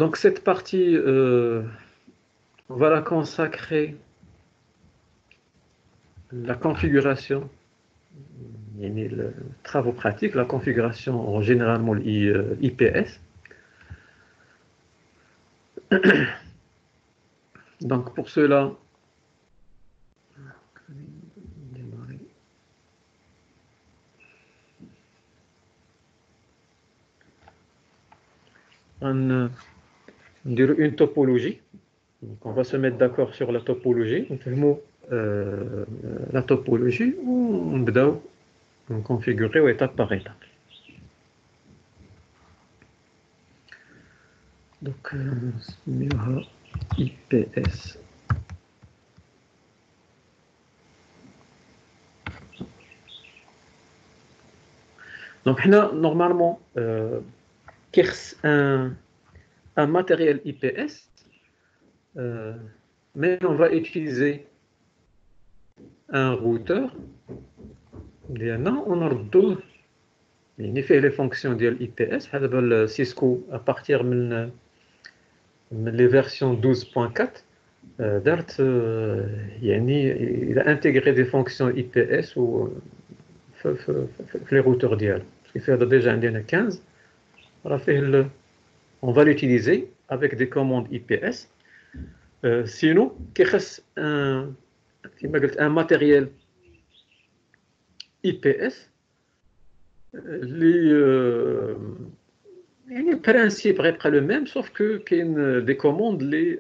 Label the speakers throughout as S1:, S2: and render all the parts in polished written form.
S1: Donc cette partie, on va la consacrer la configuration, les travaux pratiques, la configuration généralement l'IPS. Donc pour cela, on dirait une topologie. Donc on va se mettre d'accord sur la topologie. La topologie, on va configurer étape par étape. Donc, IPS. Donc, normalement, un matériel IPS, mais on va utiliser un routeur. On a il fait les fonctions de l'IPS. Cisco, à partir de les versions 12.4, il a intégré des fonctions IPS ou les routeurs d'IA. Ce qui fait déjà un 15. On va l'utiliser avec des commandes IPS. Sinon, un matériel IPS, le principe reste le même, sauf que qu'il y a des commandes les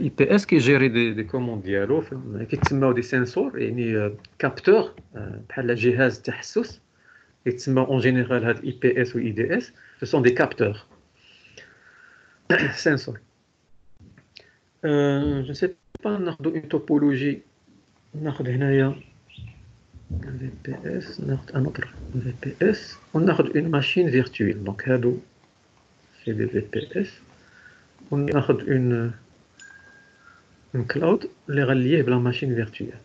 S1: l'IPS qui gère des commandes ديالو كيتسموا des sensors يعني capteurs بحال جهاز تحسس يتسمى en général هاد IPS ou IDS ce sont des capteurs sensors. Je ne sais pas ناخذ une topologie ناخذ هنايا VPS ناخذ un autre VPS وناخذ une machine virtuelle donc هادو c'est des VPS وناخذ une cloud اللي غنليه بلا machine virtuelle.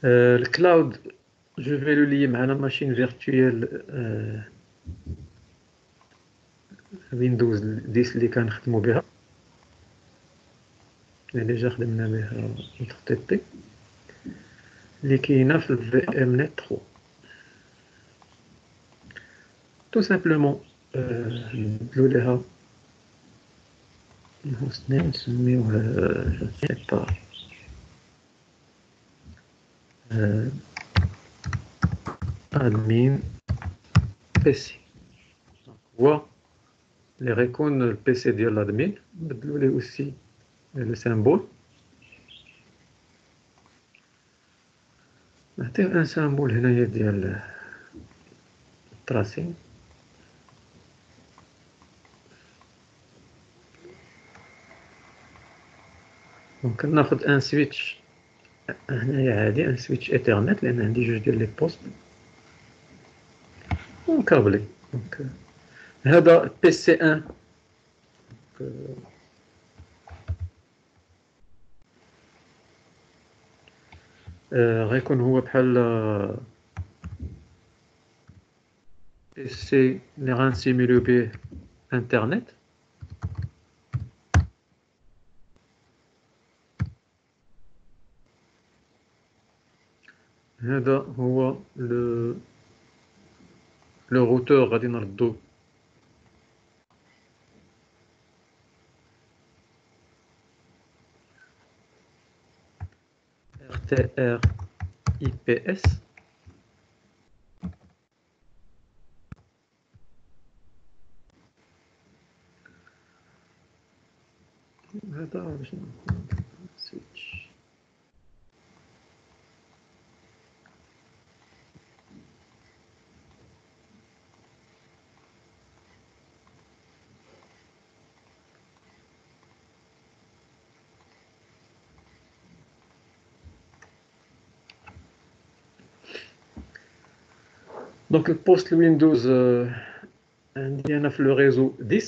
S1: Le cloud, je vais le lier à la machine virtuelle Windows 10 اللي كنخدموا بها اللي ديجا خدمنا بها HTTP اللي كاينه في VMnet 3. Tout simplement نديرو ليها الهوست نيم نسميوه je sais pas admin PC. هو اللي غيكون البيسي ديال الادمين نبدلو ليه aussi le symbole نعطيه ان symbole هنايا ديال tracing ممكن ناخذ ان سويتش هنايا عادي ان سويتش ايثرنت لان عندي جوج ديال لي بوست ونكابلي دونك هذا بي سي 1 غيكون هو بحال بي سي اللي غنسيميلو به انترنت. هذا هو لو روتور غادي نردو RTR IPS. هذا باش سويتش دونك البوست الويندوز عندي انا في لو ريزو 10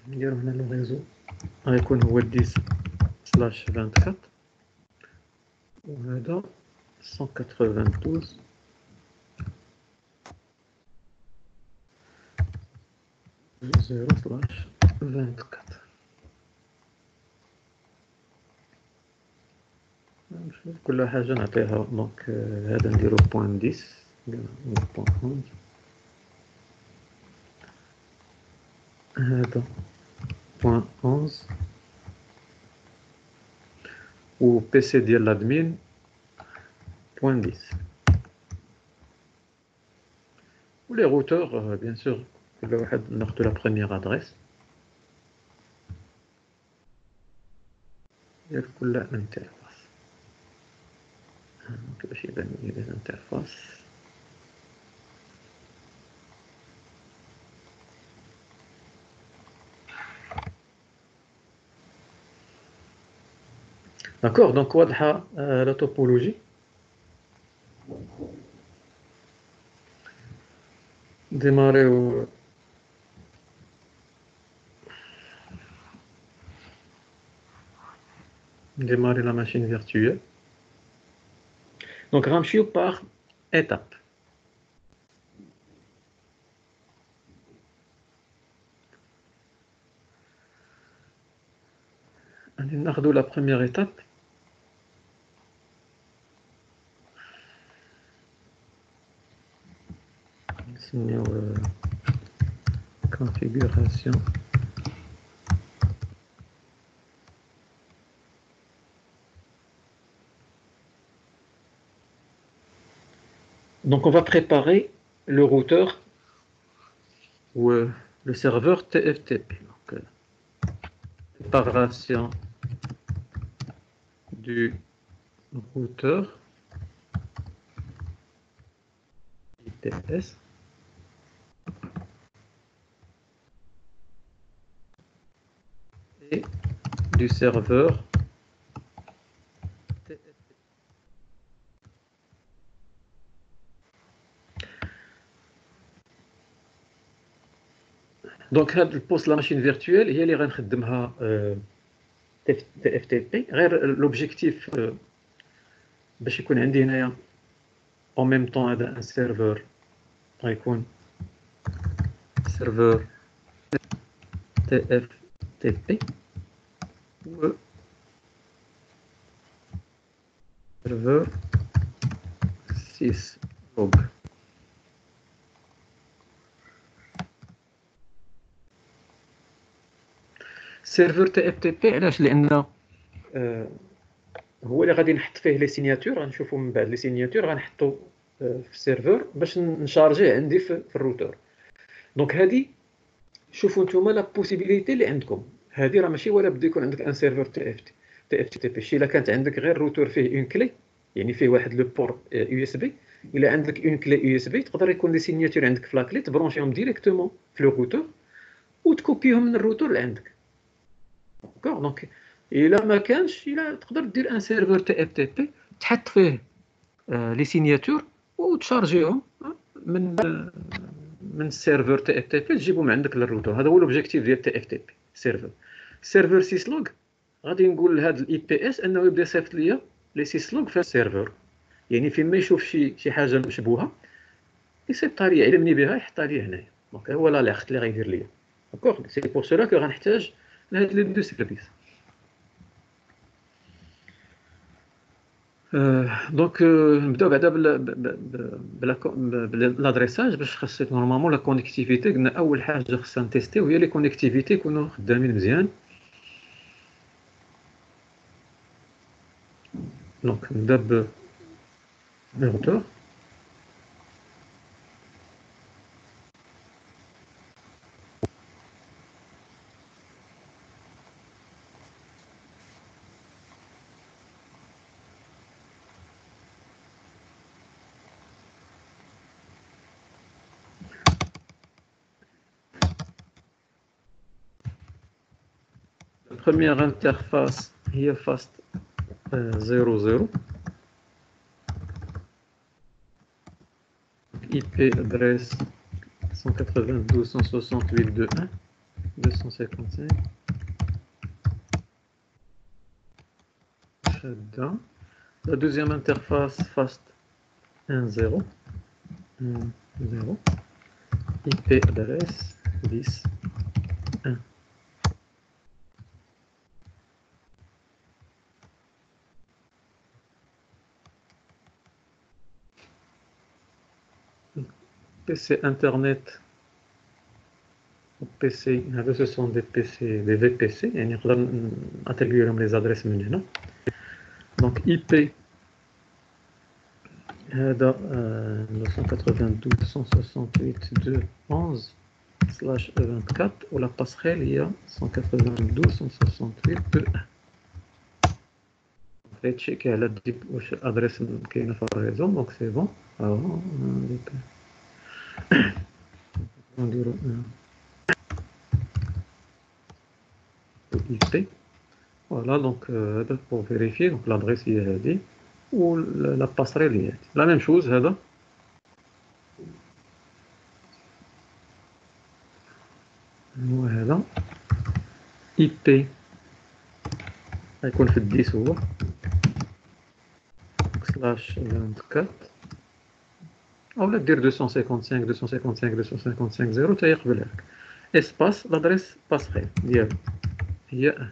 S1: نديرو هنا لو ريزو غيكون هو 10 سلاش 24 وهذا 192 0 سلاش 24. كل حاجة نعطيها دونك هذا نديرو بوان 10 بوان 11 هذا بوان 11 و بي سي ديال لادمين بوان 10 و لي روتور بيان سور كل واحد ناخدو لا بروميير ادريس ديال كل انترفاس باش يبان لي لي انترفاس. D'accord, donc واضحة la topologie. Démarrer la machine virtuelle. Donc غنمشيو par étape. غادي ناخدو la première étape. نسميو configuration. Donc on va préparer le routeur ou le serveur TFTP. Donc, préparation du routeur IPS et du serveur TFTP. Donc هاد البوست لا ماشين فيرتوال هي اللي غنخدمها TFTP. غير لوبجيكتيف باش يكون عندي هنايا en même temps هذا ان سيرفر غيكون سيرفر TFTP و سيرفر syslog. سيرفر TFTP علاش؟ لان هو اللي غادي نحط فيه لي سيناتور. غنشوفوا من بعد لي سيناتور غنحطو في السيرفر باش نشارجيه عندي في الروتور. دونك هادي شوفوا نتوما لا بوسيبيليتي اللي عندكم. هادي راه ماشي ولا بده يكون عندك ان سيرفر TFTP. شي الا كانت عندك غير روتور فيه اون كلي، يعني فيه واحد لو بور يو اس بي، الا عندك اون كلي يو اس بي تقدر يكون لي سيناتور عندك في لاكلي تبرونشيهم ديريكتومون في لو روتور وتكوبيهم من الروتور اللي عندك. داكوغ. دونك الا ما كانش، الا تقدر دير ان سيرفر TFTP تحط فيه لي سيناتور وتشارجيهم من السيرفر TFTP تجيبهم عندك للروتور. هذا هو لوبجيكتيف ديال TFTP سيرفر. سيرفر سيسلوغ غادي نقول لهاد الاي بي اس انه يبدا يصيفط ليا لي سيسلوغ في السيرفر، يعني فين ما يشوف شي حاجه مشبوهه يصيفطها ليا، يعلمني بها يحطها ليا هنايا. دونك هو الاليرت اللي غيدير ليا. داكوغ. سي بور سولا كو غنحتاج لهاد لي دو سيرفيس. دونك نبداو بعدا بالادريساج باش خاصك نورمالمون لا كونيكتيفيتي. قلنا اول حاجه خصنا نتيستيو هي لي كونيكتيفيتي يكونوا خدامين مزيان. دونك نبدا بالروتور. Première interface هي fast 00 IP adresse 192.168.2.1 255 هذا. La deuxième interface fast 1.0 1.0 IP adresse 10.1. PC internet PC, ce sont des PC, des VPC, et on peut attribuer les adresses maintenant. Donc IP, 992.168.2.11/24, ou la passerelle, il y a 192.168.2.1. On va checker l'adresse qui est dans la réseau, donc c'est bon. Alors, on dirait IP. Voilà, donc pour vérifier, donc l'adresse est dit, ou la passerelle est la même chose. Voilà, IP يكون في 10 هو /24 او لا دير 255.255.255.0 حتى يقبل لك اسباس لادريس باسريل ديالو هي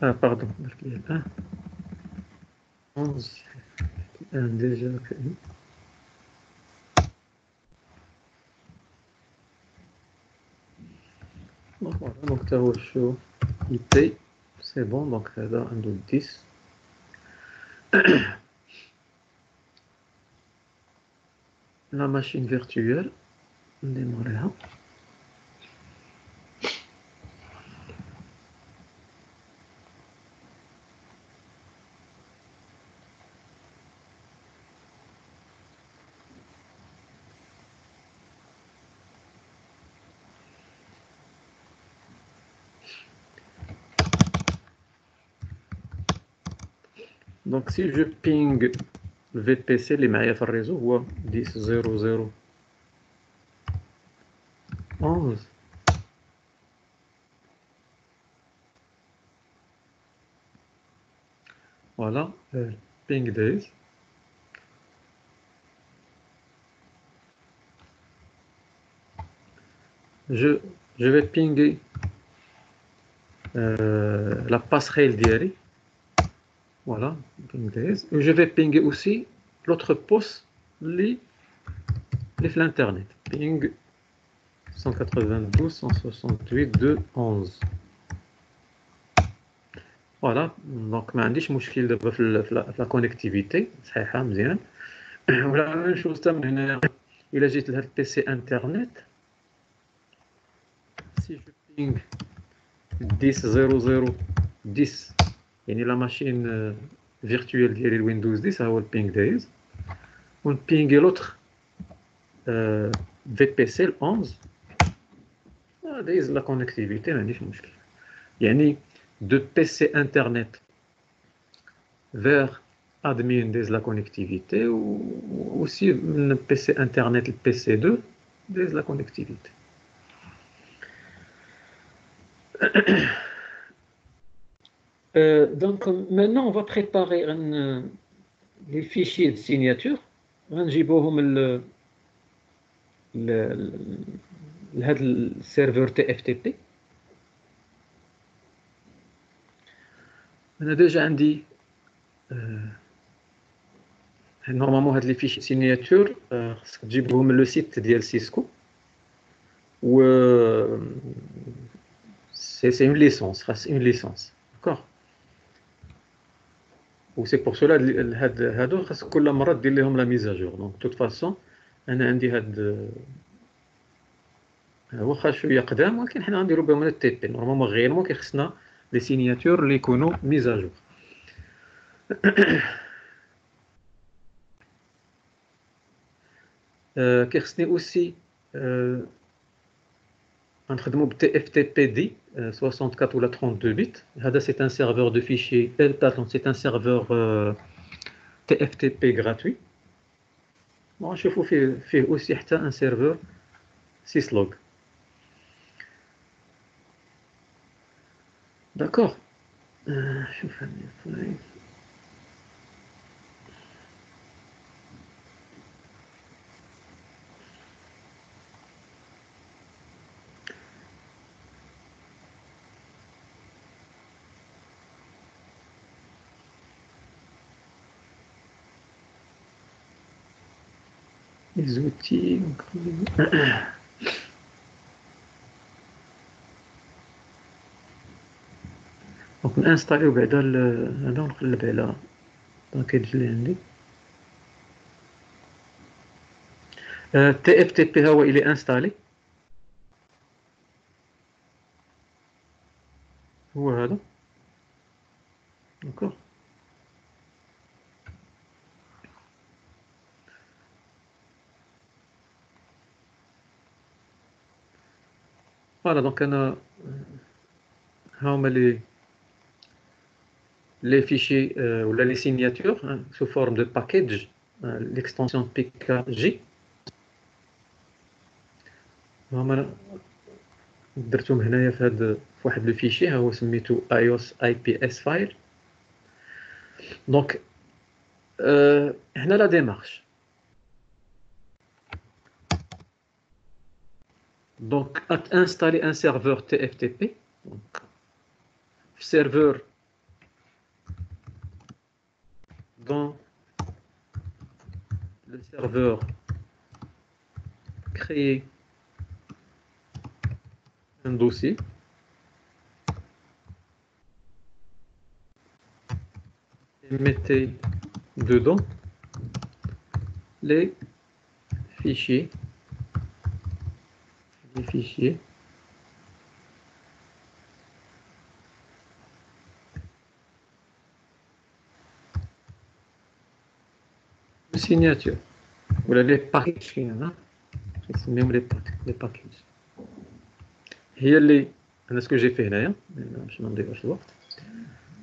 S1: باردون درت ليه 11 ديجا كاين. Voilà, donc tu as chaud IP, c'est bon, donc là un 10. La machine virtuelle, on démarre là. Donc si je ping le VPC, les mailles sur le réseau, voit 10.0.0.11. Voilà, ping days. Je vais pinguer la passerelle d'IRI. Voilà, ping days. Et je vais pinguer aussi l'autre poste, les l'internet. Ping 192.168.2.11. Voilà, donc ما عنديش مشكل دابا في la connectivité صحيحه مزيان. ولا même chose من هنا الا جيت لهاد البي سي انترنت si je ping 10.0.0.10 يعني la machine virtuelle ديالي الويندوز 10 ها هو البينغ دايز ونبينغي لوتر VPC 11 دايز لا كونيكتيفيتي ما عنديش مشكل. يعني de PC internet vers admin de la connectivité ou aussi le PC internet, le PC2 de la connectivité. Donc maintenant on va préparer les fichiers de signature. غنجيبوهم لهذا السيرفر TFTP. انا ديجا عندي نورمالمون هاد لي فيشي سينياتور خصك تجيبهم من لو سيت ديال سيسكو و سي اون ليسونس خاص اون ليسونس داكوغ و سي بور سولا هادو خاصك كل مره دير لهم لا ميزاجور. دونك توت فاسون انا عندي هاد واخا شويه قدام ولكن حنا غنديرو بهم التي بي نورمالمون غيرمون كيخصنا لي سينياتور اللي يكونوا ميزاجور. كيخصني اوسي غنخدمو ب TFTP 64 ولا 32 بت. هذا سي ان سيرفور دو فيشي pardon سي ان سيرفور TFTP gratuit. نشوفو فيه اوسي حتى ان سيرفور syslog. داكوغ. شوف هذه الفايل. les outils. دونك نانستاليو بعدا هذا ونقلب على الباكيج اللي عندي. تي اف تي بي هو الي انستالي، هو هذا. داكوغ. فوالا دونك انا ها هما les fichiers ou les signatures hein, sous forme de package, l'extension PKG. هما درتهم هنايا في هذا في واحد لو فيشي ها هو سميتو iOS IPS file. دونك هنا لا ديمارش. دونك انستالي ان سيرفور تي اف تي بي. دونك في سيرفور dans le serveur, créer un dossier et mettez dedans les fichiers de signature ولا les packages كاين نسميهم les packages. هي اللي انا سكو جي في هنايا باش ما نضيعوش الوقت.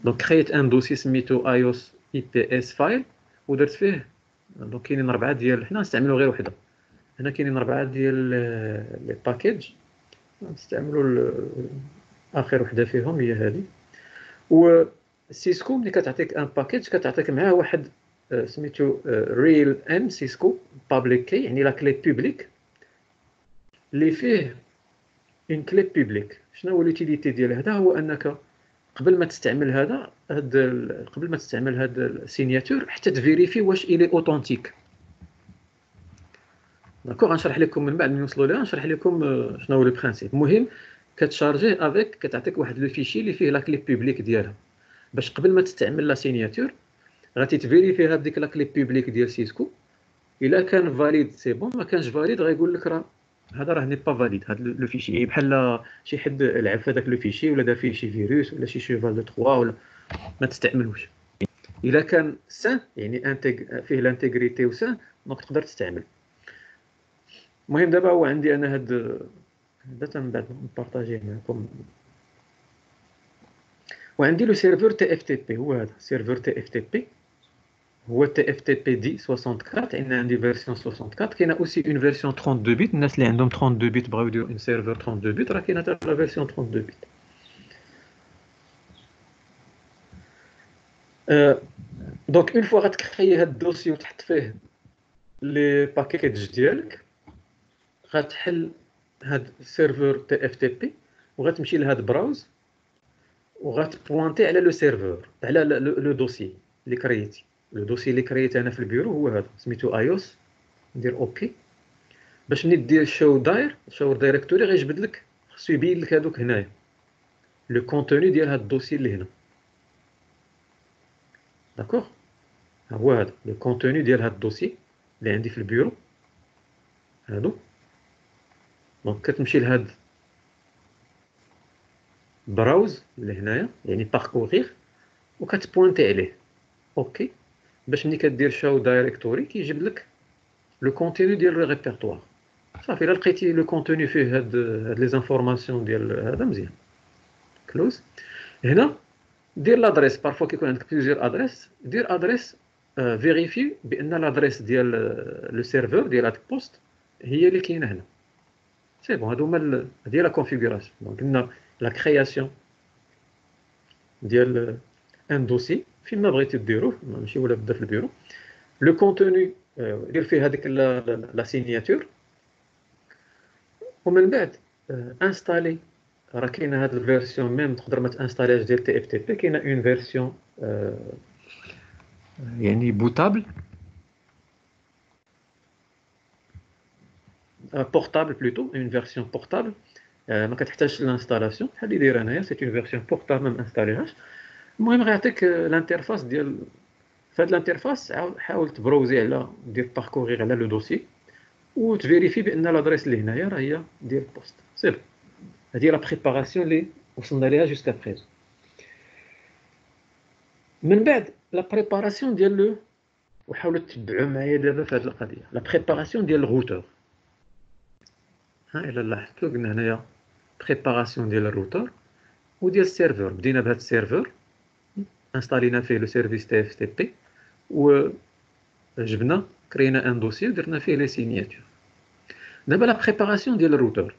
S1: دونك كريت ان دوسي سميتو iOS IPS فايل ودرت فيه. دونك كاينين 4 ديال، حنا نستعملوا غير وحده. هنا كاينين 4 ديال لي باكيج، نستعملوا اخر وحده فيهم هي هذه. و سيسكو ملي كتعطيك ان باكيج كتعطيك معاه واحد سميتو ريل ام سيسكو بابليك كي، يعني لا كلي بوبليك اللي فيه اون كلي بوبليك. شنو هو لوتيليتي ديال هذا؟ هو انك قبل ما تستعمل قبل ما تستعمل هذا السيناتور حتى تفيريفي واش الي اوثنتيك. داكوغ. غنشرح لكم من بعد، من نوصلوا لها نشرح لكم شنو هو لو برينسيپ. المهم كتشارجيه افيك، كتعطيك واحد لو فيشي اللي فيه لا كلي بوبليك ديالها، باش قبل ما تستعمل لا سيناتور غادي تفيريفي هذيك لا كلي بوبليك ديال سيسكو. الا كان فاليد سي بون، ما كانش فاليد غايقول لك راه هذا راه ني با فاليد. هذا لو فيشي بحال شي حد لعب في هذاك لو فيشي ولا دار فيه شي فيروس ولا شي شيفال دو 3 ولا ما تستعملوش. الا كان سان يعني فيه لانتيغريتي وسان، دونك تقدر تستعمل. المهم دابا هو عندي انا هذا من بعد نبارطاجيه معكم. وعندي لو سيرفور تي اف تي بي، هو هذا سيرفور تي اف تي بي، هو تي اف تي بي دي 64. انا عندي فيرسيون 64. كاينه اوسي اون فيرسيون 32 بيت. الناس اللي عندهم 32 بيت بغاو يديروا اون سيرفور 32 بيت، راه كاينه حتى لا فيرسيون 32 بيت. دونك اون فوا غتكريي هاد الدوسي وتحط فيه لي باكيج ديالك، غتحل هاد السيرفور تي اف تي بي وغتمشي لهاد براوز وغتبوانتي على لو سيرفور، على لو دوسي اللي كريتي. لو دوسي اللي كريت انا في البيرو هو هذا سميتو ايوس. ندير اوكي. باش ملي دير شو دايركتوري غيجبد لك، خصو يبين لك هذوك هنايا لو كونتوني ديال هاد الدوسي اللي هنا. داكوغ. ها هو هذا لو كونتوني ديال هاد الدوسي اللي عندي في البيرو هادو. دونك كتمشي لهاد براوز اللي هنايا يعني باركورير وكتبوانتي عليه اوكي. باش ملي كدير شو دايركتوري كيجيب لك لو كونتوني ديال لو ريبيرطوار. صافي الا لقيتي لو كونتوني فيه هاد لي زانفورماسيون ديال هذا مزيان كلوز. هنا دير لادريس. بارفو كيكون عندك بليزيور ادريس، دير ادريس فيريفي بان لادريس ديال لو سيرفور ديال هاد البوست هي اللي كاينه هنا. سي بون. هادو هما هادي لا كونفيغوراسيون. دونك قلنا لا كرياسيون ديال ان دوسي فين ما بغيتي ديروه، ماشي ولا بدا في البيرو. لو كونتوني دير فيه هذيك لا سينياتور، ومن بعد انستالي. راه كاينه هاد الفيرسيون ميم تقدر ما تانستاليهاش ديال تي اف تي بي، كاينه اون فيرسيون يعني بوتابل بورتابل بلوتو، اون فيرسيون بورتابل ما كتحتاجش لانستالاسيون. بحال اللي داير انايا سي اون فيرسيون بورتابل ما انستاليهاش. المهم غيعطيك الانترفاس ديال، في هاد الانترفاس حاول تبروزي على دير باركورير على لو دوسي وتفيريفي بان لادريس اللي هنايا راه هي ديال البوست. سي بون. هذه لا بريباراسيون اللي وصلنا ليها جوسكا بريزون. من بعد لا بريباراسيون ديال لو، وحاولوا تتبعوا معايا دابا في هذه القضيه، لا بريباراسيون ديال الروتور. ها الا لاحظتوا قلنا هنايا بريباراسيون ديال الروتور وديال السيرفر. بدينا بهذا السيرفر، انستالينا فيه لو سيرفيس تي اف تي بي، وجبنا كرينا ان دوسي ودرنا فيه لي سينياتور. دابا لا بريباراسيون ديال الروتور،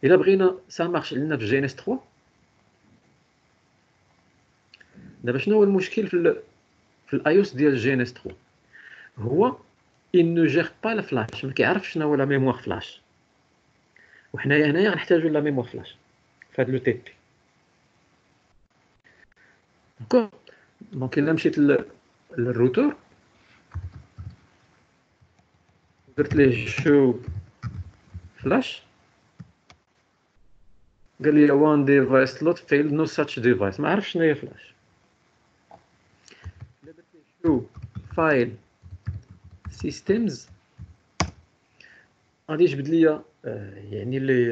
S1: الا بغينا سا مارش لنا في جي ان اس 3. دابا شنو هو المشكل في الايوس ديال جي ان اس 3؟ هو il ne gère pas la flash، ما كيعرفش شنو هو لا ميموار فلاش. وحنايا هنايا غنحتاجو لا ميموار فلاش في هذا لو تي بي. داكوغ. دونك الا مشيت للروتور درت ليه شو فلاش، قال لي وان ديفايس سلوت فيل نو ساتش ديفايس، ما عرفش شنو هي فلاش. شو فايل سيستمز غادي يجبد ليا يعني لي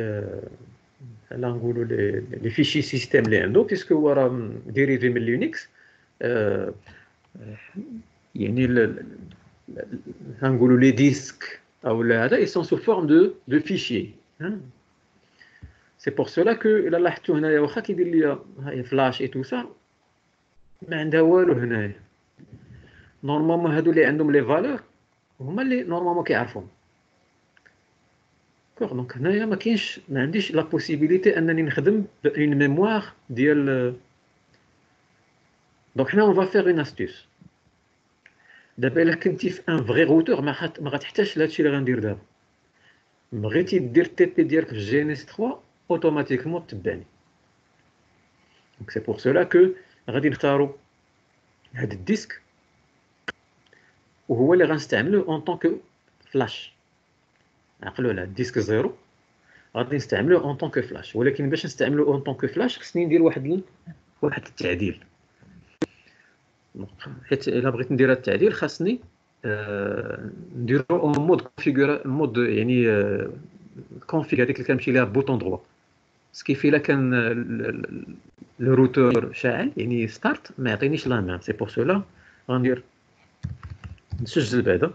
S1: لا نقولوا لي فيشي سيستم اللي عنده، بيسكو هو راه ديريفي من لينكس. يعني نقولوا لي ديسك او هذا ils sont sous forme de fichiers. C'est pour cela que الا لاحظتوا هنايا واخا كيدير ليا هاي فلاش اي تو سا، ما عندها والو هنايا. نورمالمون هادو اللي عندهم لي فالور هما اللي نورمالمون كيعرفوهم. دونك هنايا ما كاينش، ما عنديش لا بوسيبيليتي انني نخدم بون ميموار ديال. دونك حنا اون فا فيغ اون استيس. دابا الا كنتي في ان فغي روتور ما غتحتاجش لهادشي اللي غندير دابا. بغيتي دير تي بي ديالك في جي ان اس 3 اوتوماتيكمون تبعني. دونك سي بور سولا كو غادي نختاروا هاد الديسك، وهو اللي غنستعملوه اون طونك فلاش. عقلوا على الديسك زيرو غادي نستعملوه اون طونك فلاش، ولكن باش نستعملوه اون طونك فلاش خصني ندير واحد التعديل. حيت الا بغيت ندير هاد التعديل خاصني نديرو اون مود كونفيغور، مود يعني كونفيغ هذيك اللي كنمشي ليها بوطون دروا. سكيفي الا كان لو روتور شاعل يعني ستارت ما يعطينيش لا مان. سي بور سولا غندير نسجل بعدا.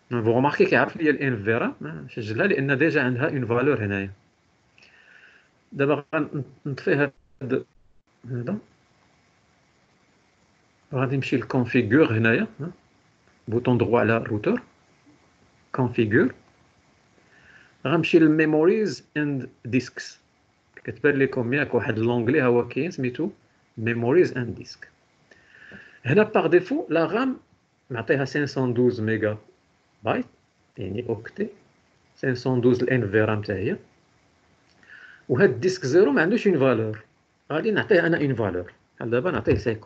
S1: فو روماركي كيعرف ليا الان فيرا ما نسجلها لان ديجا عندها اون فالور هنايا. دابا غنطفي هذا، غادي نمشي للكونفيغور هنايا، بوطون دروا على الروتور كونفيغور. غنمشي للميموريز اند ديسكس. كتبان لكم ياك واحد لونغلي ها هو كاين سميتو ميموريز اند ديسك. هنا باغ ديفو لا رام نعطيها 512 ميجا بايت يعني اوكتي، 512 الان في رام حتى هي. وهاد الديسك زيرو ما عندوش اون فالور، غادي نعطيه انا اون فالور. بحال دابا نعطيه 50،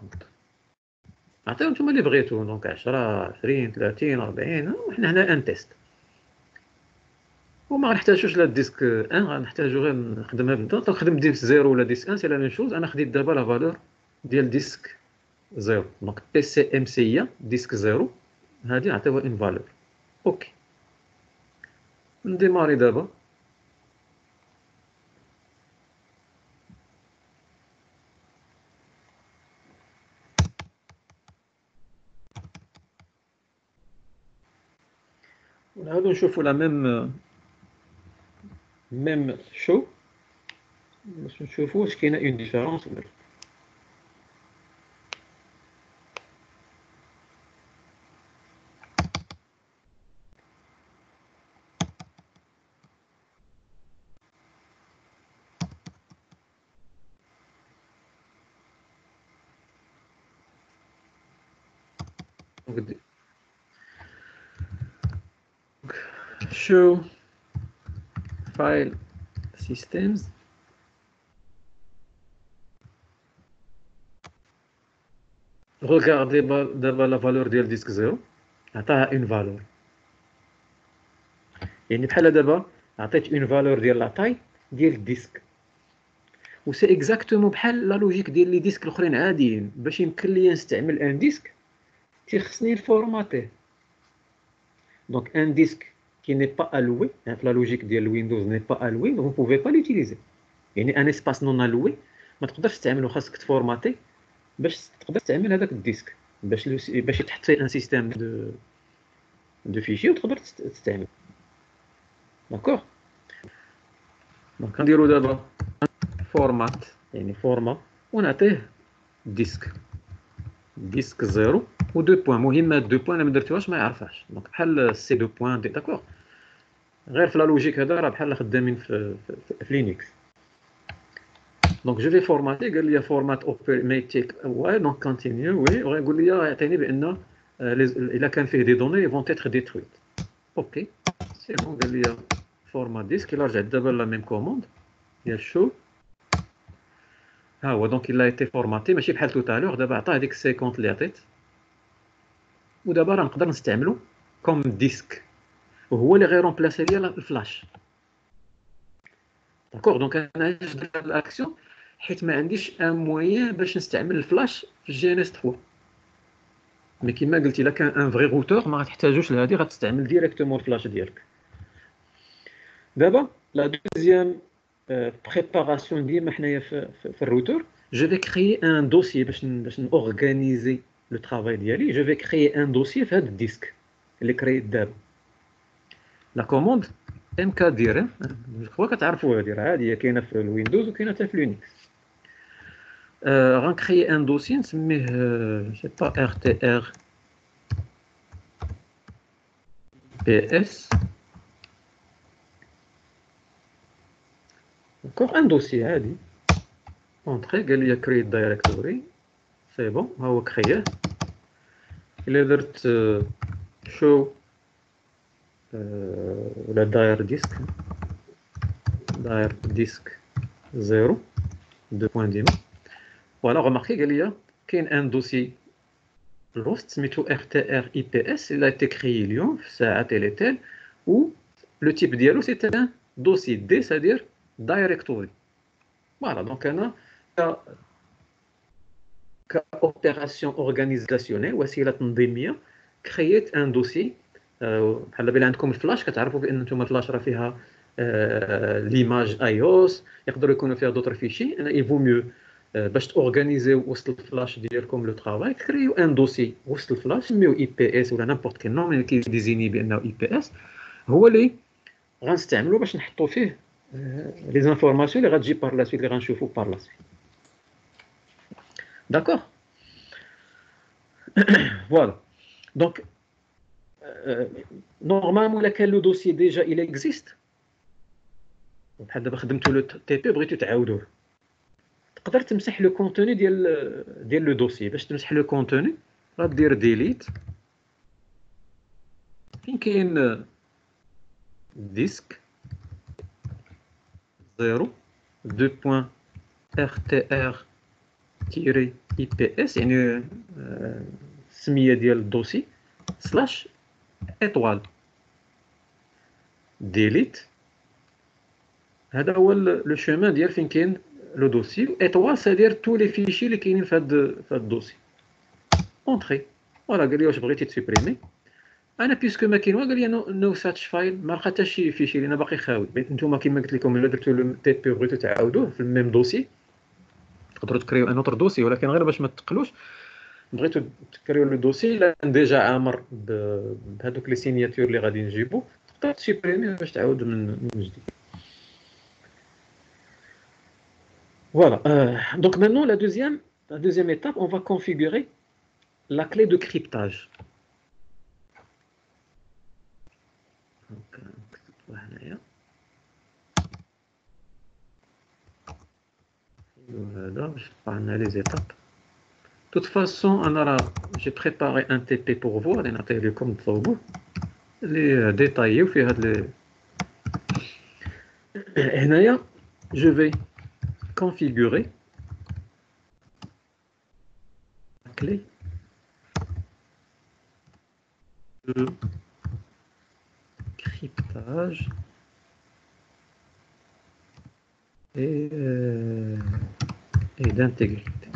S1: عطيو نتوما اللي بغيتو. دونك 10 20 30 40، وحنا هنا ان تيست. وما غنحتاجوش لا ديسك 1، غنحتاجو غير نخدمها بدا نخدم ديسك 0 ولا ديسك 1 سي لا ميم شوز. انا خديت دابا لا فالور ديال ديسك 0، دونك بي سي ام سي هي ديسك 0 هادي نعطيوها اون فالور. اوكي نديماري دابا. ونعاودو نشوفو لا ميم شو باش نشوفو واش كاينه اون ديفيرونس ولا لا. Donc, show file systems. Regardez d'abord la valeur du disque 0. عطاها une valeur. يعني بحال دابا عطيت une valeur ديال لا taille ديال الديسك. و سي اكزاكتومون بحال لا لوجيك ديال لي ديسك الاخرين عاديين. باش يمكن ليا نستعمل ان ديسك تيخصني الفورماتي. دونك ان ديسك qui n'est pas alloué, hein, la logique de Windows n'est pas allouée, donc vous ne pouvez pas l'utiliser. يعني un espace non alloué ما تقدرش تستعملو، خاصك تفورماتي باش تقدر تعمل هذاك الديسك باش يتحط فيه ان سيستيم دو فيشي وتقدر تستعمل. داكوغ. دونك غنديرو دابا فورمات، يعني فورما، ونعطيه ديسك زيرو و دو بوان. مهم هاد دو بوان انا ما درتوهاش ما يعرفهاش، دونك بحال سي دو بوان دي. داكوغ. غير في لا لوجيك هذا راه بحال خدامين في لينكس. دونك جو في فورماتي، قال لي فورمات اوبريتيك واي، دونك كونتينيو وي، وغيقول لي يعطيني بان الا كان فيه دي دوني فون تيتر ديترويت. اوكي سي بون. قال لي فورمات ديسك. الا رجعت دابا لا ميم كوموند ديال شو، ها هو. دونك الا ايتي فورماتي ماشي بحال تو تالور. دابا عطاه هذيك 50 اللي عطيت، ودابا راه نقدر نستعملو كوم ديسك، وهو اللي غيرومبلاسي ليا الفلاش. داكوغ. دونك انا علاش درت الاكسيون؟ حيت ما عنديش ان موين باش نستعمل الفلاش في الجي ان اس 3. مي كيما قلتي الا كان ان فري روتور ما غتحتاجوش لهادي، غتستعمل ديريكتومون الفلاش ديالك. دابا لا دوزيام بريباراسيون ديما حنايا في الروتور، جو في كريي ان دوسيي باش نورغانيزي لو طرافاي ديالي. جو في كريي ان دوسيي في هذا الديسك اللي كرييت دابا. لا كوموند ام كا دير، جو كخوا كتعرفوا هذه راه عاديه، كاينه في الويندوز وكاينه حتى في لينكس. غنكريي ان دوسي نسميه سي با ار تي ار بي اس. داكوغ. ان دوسي عادي. اونطري. قال لي كرييت دايركتوري. سي بون، ها هو كرياه. الا درت شو ولا داير ديسك زيرو دو بوان ديما، فوالا. غماركي قال لي كاين ان دوسي الوسط سميتو ار تي ار اي بي اس. il a été créé اليوم في الساعه تيلي تيل، و لو تيب ديالو سي ان دوسي دي، c'est-à-dire دايركتوري. فوالا. دونك انا كاوبيراسيون اورغانيزاسيونيل، وسيله تنظيميه، كرييت ان دوسي. بحال دابا عندكم الفلاش، كتعرفوا بان نتوما الفلاش راه فيها ليماج اي اوس، يقدروا يكونوا فيها دوطر فيشي. انا اي فو ميو باش تورغانيزيو وسط الفلاش ديالكم لو طرافاي، كريو ان دوسي وسط الفلاش، سميو اي بي اس ولا نيمبورت كيل نوم اللي كيديزيني بانه اي بي اس، هو اللي غنستعملو باش نحطو فيه لي زانفورماسيون اللي غتجي بار لا سويت، اللي غنشوفو بار لا سويت. داكوغ. فوالا. دونك نورمالمون الا كان لو دوسي ديجا il existe، بحال دابا خدمتو لو تي بي بغيتو تعاودوه، تقدر تمسح لو كونتوني ديال لو دوسي. باش تمسح لو كونتوني غدير ديليت، فين كاين ديسك زيرو دو بوان ار تي ار تيري اي بي اس، يعني السميه ديال الدوسي سلاش ايطوال ديليت. هذا هو لو شومان ديال فين كاين لو دوسي. ايطوال سادير تو لي فيشي اللي كاينين في هذا الدوسي. اونطري. فوالا. قال لي واش بغيتي تسوبريمي. انا بيسكو ما كاين والو، قال لي نو ساتش فايل، ما لقى حتى شي فيشي لينا باقي خاوي. نتوما كيما قلت لكم الا درتو لو تي بي بغيتو تعاودوه في الميم دوسي، تقدروا تكريو ان اوتر دوسي، ولكن غير باش ما تقلوش بغيتو تكريو لو دوسي الا ديجا عامر بهذوك لي سينياتور اللي غادي نجيبو، تقدر تسوبريمي باش تعاود من جديد. Voilà. Donc maintenant, la deuxième étape, on va configurer la clé de cryptage. Donc, voilà, je parle les étapes. toute façon, j'ai préparé un TP pour vous. Les détaillés. Je vais configurer la clé de cryptage et d'intégrité.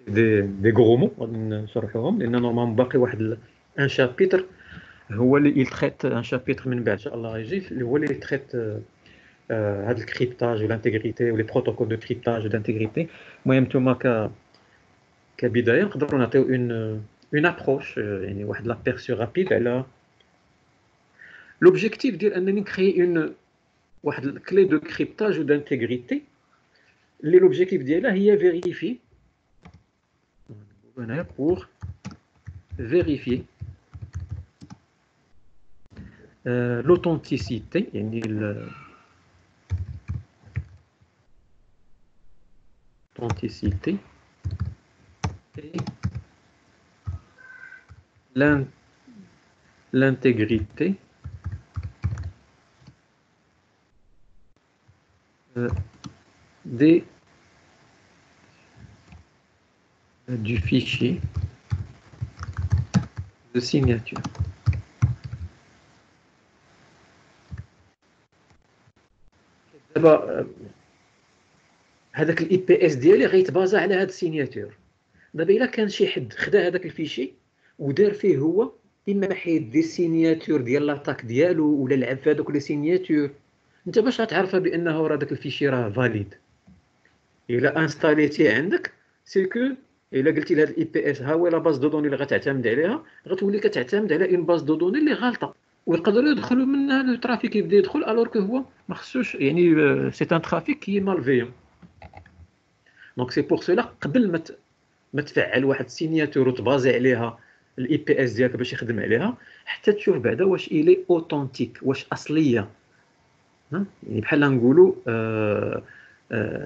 S1: Des gros mots, normalement باقي واحد un chapitre هو اللي il traite un chapitre من بعد ان شاء الله يجي اللي هو اللي traite هذا الكريبتاج والانتيغريتي ولي بروتوكول دو كريبتاج ودانتيغريتي. المهم نتوما كبدايه نقدروا نعطيو اون ابروش يعني واحد لابيرسيو رابيد على لوبجيكتيف ديال انني نكري اون واحد الكلي دو كريبتاج ودانتيغريتي اللي لوبجيكتيف ديالها هي فيريفي pour vérifier l'authenticité يعني l'authenticité et l'intégrité du fichier de signature. دابا هذاك الاي بي اس ديالي غيتبازا على هاد السيناتور. دابا الا كان شي حد خدا هذاك الفيشي ودار فيه هو اما حيد دي السيناتور ديال لاطاك ديالو ولا لعب في هذوك لي سيناتور، انت باش غتعرفها بانه راه داك الفيشي راه فاليد. الا انستاليتيه عندك سي كو الا قلتي لهاد الاي بي اس ها هو لا باز دو دوني اللي غتعتمد عليها، غتولي كتعتمد على اون باز دو دوني اللي غالطه، ويقدروا يدخلوا منها لو ترافيك يبدا يدخل الوغ كو هو ما خصوش، يعني سي ان ترافيك كي مالفيون. دونك سي بور سولا قبل ما تفعل واحد السيناتور وتبازي عليها الاي بي اس ديالك باش يخدم عليها، حتى تشوف بعدا واش الي اوثنتيك، واش اصليه، يعني بحال نقولوا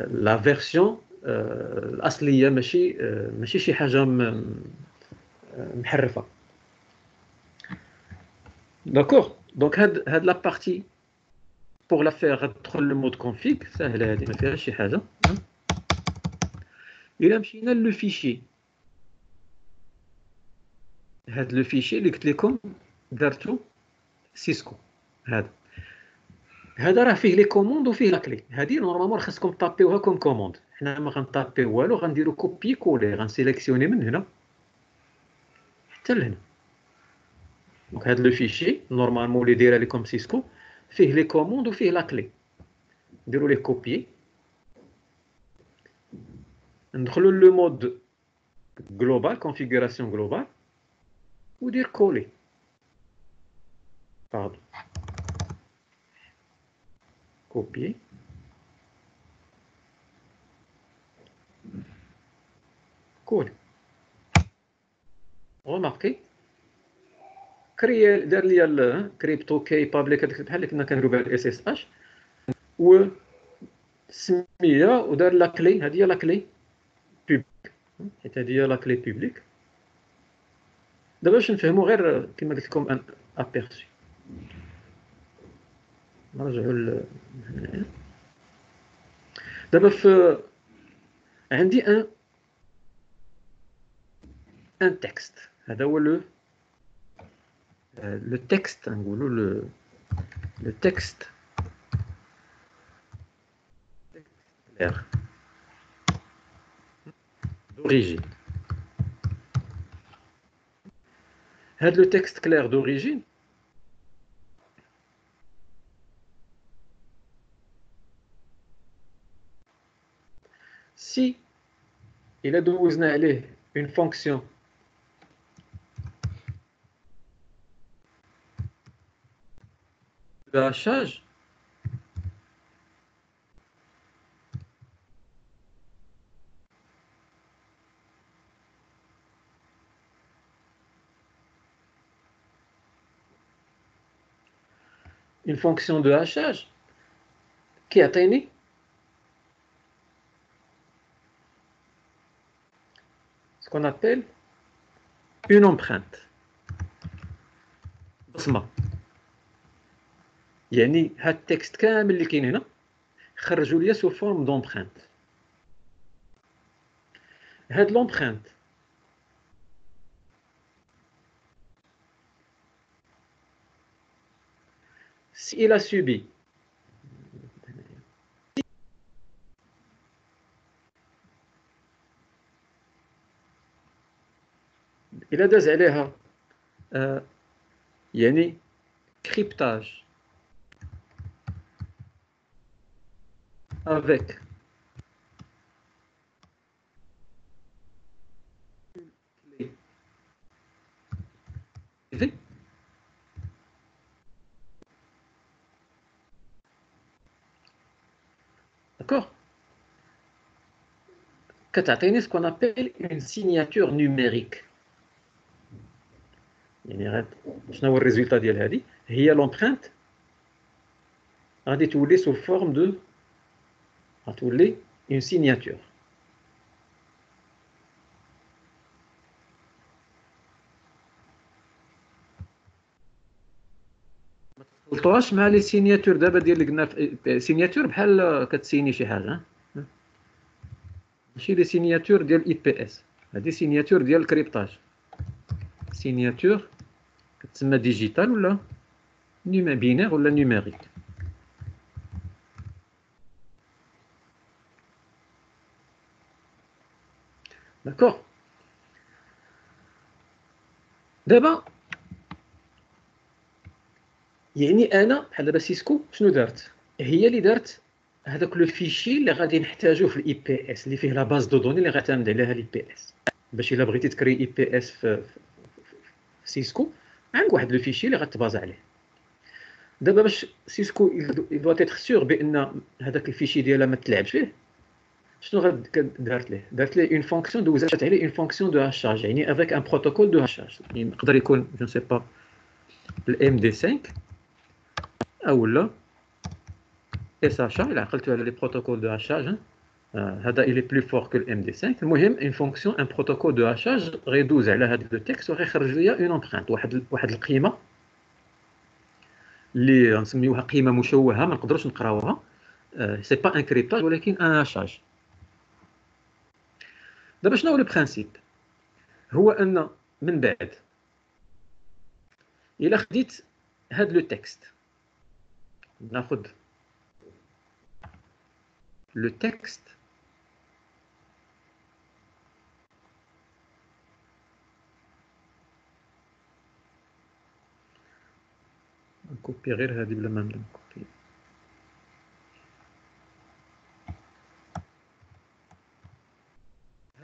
S1: لا فيرسيون الاصليه، ماشي شي حاجه محرفه. داكوغ. دونك هاد لا بارتي بور لا فير غتدخل للمود كونفيغ، ساهله هذه ما فيهاش شي حاجه. الا مشينا لو فيشي، هاد لو فيشي اللي قلت لكم درتو سيسكو، هذا راه فيه لي كوموند وفيه لا كلي. هذه نورمالمون خاصكم طابيوها كوم كوموند، حنا ما غنطابيو والو، غنديرو كوبي كولي، غنسيليكسيوني من هنا حتى لهنا. دونك هذا لو فيشي نورمالمون اللي دايره لكم سيسكو فيه لي كوموند وفيه لا كلي، نديرو ليه كوبي، ندخلو لو مود جلوبال كونفيغوراسيون جلوبال ودير كولي. باردون، كوبي كولي. غوماركي كري دار ليا كريبتو كي بابليك، هذاك بحال اللي كنا كنديرو بها الاس اس اش، و سميه ودار لا كلي. هذه هي لا كلي بوبليك، حيت هذه هي لا كلي بوبليك. دابا باش نفهموا غير كما قلت لكم ان ابيرسي، نرجعوا هنايا. دابا عندي ان تكست، هذا هو لو تكست، نقولوا لو تكست كلير d'origine. هذا لو تكست كلير d'origine si il a دوزنا عليه une fonction de hachage، une fonction de hachage كيعطيني ce qu'on appelle une empreinte. بصمة. يعني هاد التكست كامل اللي كاين هنا خرجوا ليا سو فورم d'empreinte. هاد l'empreinte si il a subi إلا داز عليها يعني cryptage avec clé. D'accord. كتعطيني ce qu'on appelle une signature numérique. يعني شنو هو الريزولتا ديال هذه؟ هي l'empreinte غادي تولي sous forme de غتولي une signature. ما تخلطوهاش مع لي سينياتور دابا ديال اللي قلنا سينياتور بحال كتسيني شي حاجه، ماشي لي سينياتور ديال اي بي اس، هذه سينياتور ديال الكريبتاج. سينياتور كتسمى ديجيتال ولا بينير ولا نيميريك. داكوغ. دابا يعني انا بحال دابا سيسكو شنو دارت؟ هي اللي دارت هذاك لو فيشي اللي غادي نحتاجوه في الاي بي اس اللي فيه لا باز دو دوني اللي غتعتمد عليها الاي بي اس. باش الا بغيتي تكري اي بي اس في سيسكو عندك واحد لو فيشي اللي غتبازا عليه. دابا باش سيسكو دو تيتر سيغ بان هذاك الفيشي ديالها ما تلعبش فيه، شنو دارت ليه اون فونكسيون دوزات عليه اون فونكسيون دو هاشاج، يعني افيك ان بروتوكول دو هاشاج. يعني يقدر يكون جو سي با الام دي 5 او لا اس اتش الا عقلتوا على لي بروتوكول دو هاشاج. هذا الي بلو فور كو الام دي 5. المهم اون فونكسيون ان بروتوكول دو هاشاج غيدوز على هذا لو تكست وغيخرج ليا اون امبرانت، واحد القيمه اللي غنسميوها قيمه مشوهه ما نقدروش نقراوها. سي با ان كريبتاج ولكن ان هاشاج. دابا شنو هو لو برينسيپ؟ هو ان من بعد الا خديت هاد لو تكست، ناخذ لو تكست نكوبي غير هذه بلا ما نكوبي.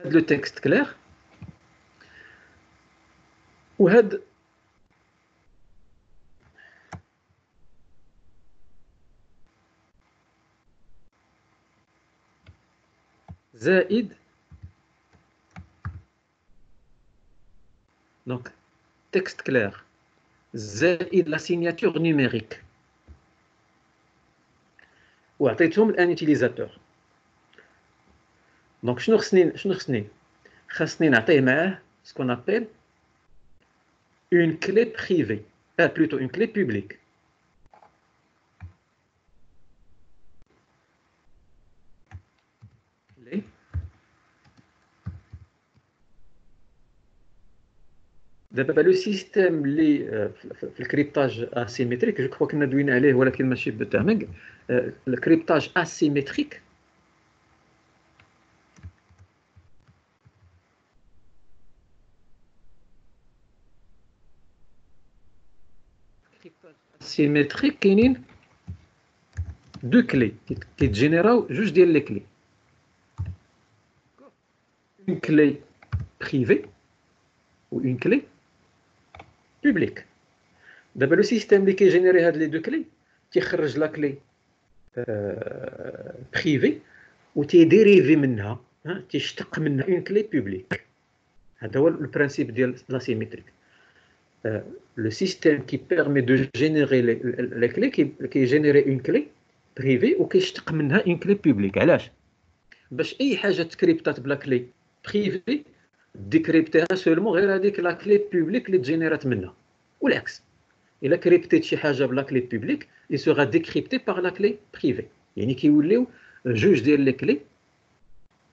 S1: هاد لو تكست كلير وهاد زائد دونك تكست كلير زائد لا سيناتور نيميريك وعطيتهم الان يوتيليزاتور. دونك شنو خصني نعطيه معاه سكون ابل اون كلي بريفي بلوتو اون كلي بوبليك. دابا لو سيستيم اللي في الكريبتاج اسيمتريك جو كخوا كنا دوينا عليه ولكن ماشي بالتعمق. الكريبتاج اسيمتريك كاينين دو كلي كيتجينيراو جوج ديال لي كلي، اون كلي بريفي و اون كلي بوبليك. دابا لو سيستيم اللي كيجينيري هاد لي دو كلي تيخرج لا كلي بريفي و تيديريفي منها تيشتق منها اون كلي بوبليك. هذا هو البرانسيب ديال لاسيمتريك. le système qui permet de générer les clés qui génère une clé privée ou كيشتق منها une clé publique. علاش؟ باش اي حاجه تكريبتات بلا كلي بريفي ديكريبتيها سولمون غير هذيك لا كلي بوبليك اللي تجينيرات منها، والعكس الا كريبتيت شي حاجه بلا كلي بوبليك اي سوغا ديكريبتي باغ لا كلي بريفي، يعني كيوليو جوج ديال لي كلي.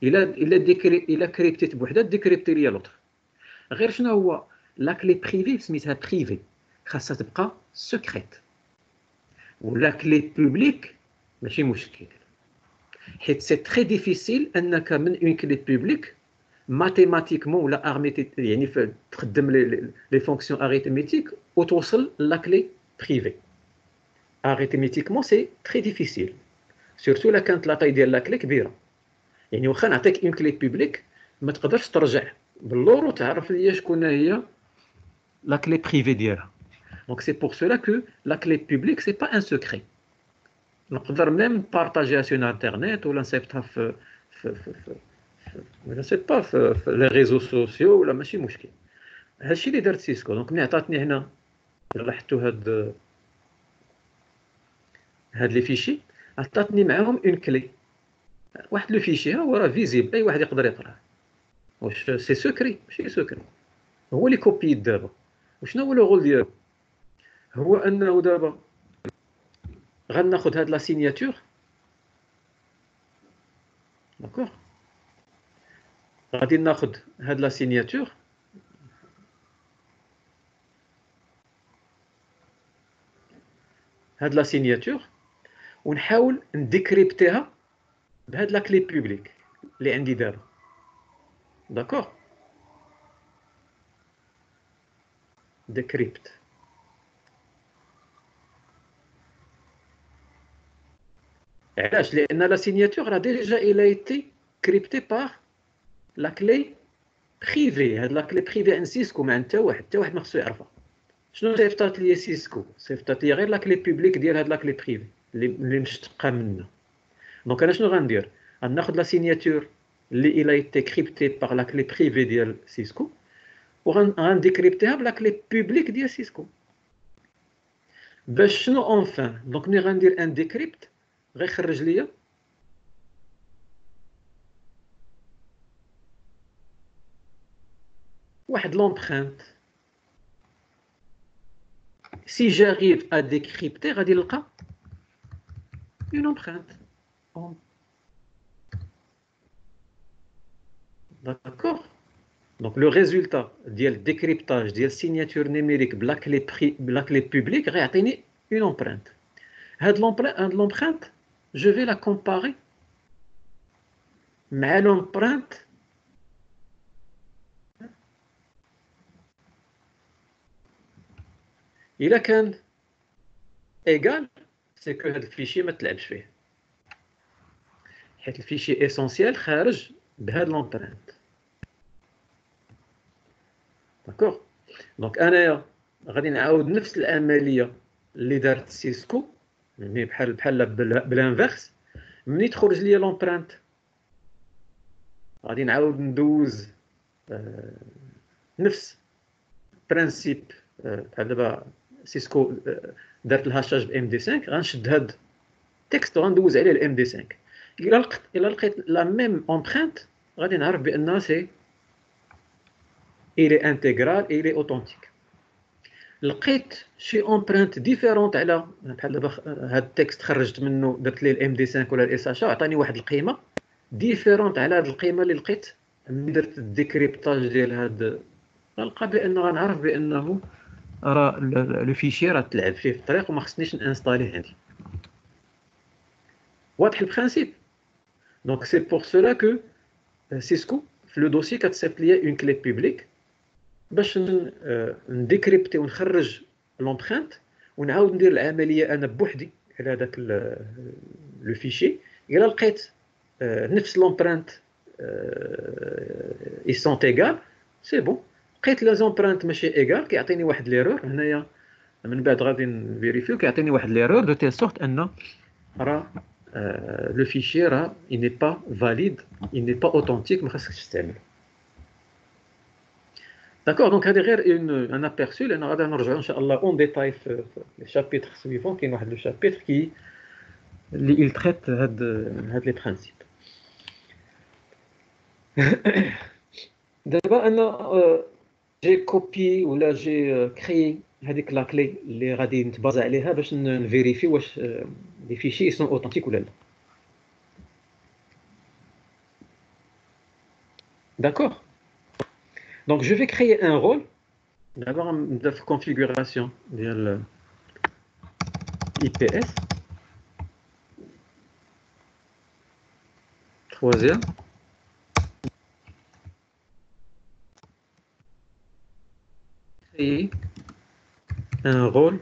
S1: الا كريبتيت بوحدها ديكريبتي ليا لوطر. غير شنو هو لا كلي بريفي سميتها بريفي، خاصها تبقى سكريت، ولا كلي بوبليك ماشي مشكل، حيت سي تري ديفيسيل انك من اون كلي بوبليك ماتيماتيكمون ولا يعني تخدم لي فونكسيون اريثميتيك وتوصل لا كلي بريفي. اريثميتيكمون سي تري ديفيسيل، سورتو الا كانت لا طاي ديال لا كلي كبيره. يعني واخا نعطيك اون كلي بوبليك ما تقدرش ترجع باللور وتعرف ليا شكون هي لا كلي بريفي ديالها. دونك سي بور سولا كو لا كلي بوبليك سي با ان سكري، نقدر ميم بارطاجيها سور انترنيت ولا نصيفطها في ولا سي با في لي ريزو سوسيو ولا ماشي مشكل. هادشي اللي دارت سيسكو. دونك ملي عطاتني هنا لاحظتوا هاد لي فيشي عطاتني معاهم اون كلي، واحد لو فيشي ها هو راه فيزيبل اي واحد يقدر يقراه. واش سي سكري؟ ماشي سكري، هو اللي كوبي دابا. وشنو هو لو رول ديالو؟ هو انه دابا غناخذ هاد لا سيناتور، داكوغ، غادي ناخذ هاد لا سيناتور هاد لا سيناتور ونحاول نديكريبتيها بهاد لا كلي بوبليك اللي عندي دابا، داكوغ. ديكريبت علاش؟ لان لا سيناتور راه ديجا الى ايتي كريبتي باغ لا كلي بريفي. هاد لا كلي بريفي عند سيسكو ما عند حتى واحد ما خصو يعرفها. شنو صيفطات لي سيسكو؟ صيفطات لي غير لا كلي بوبليك ديال هاد لا كلي بريفي اللي مشتقه منها. دونك انا شنو غندير؟ غناخذ لا سيناتور اللي الى ايتي كريبتي باغ لا كلي بريفي ديال سيسكو وغنديكريبتيها بلا كلي بوبليك ديال سيسكو. باش شنو اونفان؟ دونك ملي غندير ان ديكريبت غيخرج ليا واحد لومبرانت. سي جاريف ا ديكريبتي غادي نلقى اون امبرانت. داكوغ. دونك لو ريزولتا ديال الديكريبتاج ديال سيناتور نيميريك بلا كلي بوبليك غيعطيني اون امبرانت. هاد لومبرانت جو في لا كومباري مع لومبرانت الا كان ايغال، سي كو هاد الفيشي ما تلعبش فيه، حيت الفيشي اسونسيال خارج بهاد لومبرانت. داكوغ. دونك انايا غادي نعاود نفس العمليه اللي دارت سيسكو، يعني بحال بالانفيرس. ملي تخرج ليا لومبرانت غادي نعاود ندوز نفس برانسيب بحال دابا سيسكو دارت الهاشاج بام دي 5. غنشد هاد التكست وغندوز عليه الام دي 5. الا لقيت لا ميم امبرانت غادي نعرف بان سي il est intégral et il est authentique. لقيت شي امبرانت ديفيرونت على بحال دابا هاد التكست خرجت منه درت ليه الام دي 5 ولا الاس اتش عطاني واحد القيمه ديفيرونت على هاد القيمه اللي لقيت ملي درت الديكريبتاج ديال هاد، غنلقى بان غنعرف بانه راه لو فيشي راه تلعب فيه في الطريق وما خصنيش نانستاليه عندي. واضح البرانسيب؟ دونك سي بور سولا كو سيسكو في لو دوسي كتصيفط ليا اون كلي بوبليك باش نديكريبتي ونخرج لومبرانت ونعاود ندير العمليه انا بوحدي على هذاك لو فيشي. الا لقيت نفس لومبرانت اي سون ايغال سي بون. لقيت لا زومبرانت ماشي ايغال كيعطيني واحد ليرور هنايا، من بعد غادي نفيريفيو كيعطيني واحد ليرور دو تيل سورت ان راه لو فيشي راه il n'est pas valide, il n'est pas authentique، ما خاصكش تستعمل. D'accord, donc هذه غير un aperçu لأن غادي نرجعوا إن شاء الله اون ديتاي في لي شابيتر سويفون. كاين واحد لو شابيتر كي اللي il traite هاد لي برانسيب. d'abord, j'ai copié ou là j'ai créé هذيك la clé اللي غادي نتبازا عليها باش نفيريفي واش les fichiers sont authentiques ou là. D'accord? Donc, je vais créer un rôle. D'abord, la configuration de l'IPS. Troisième. Créer un rôle.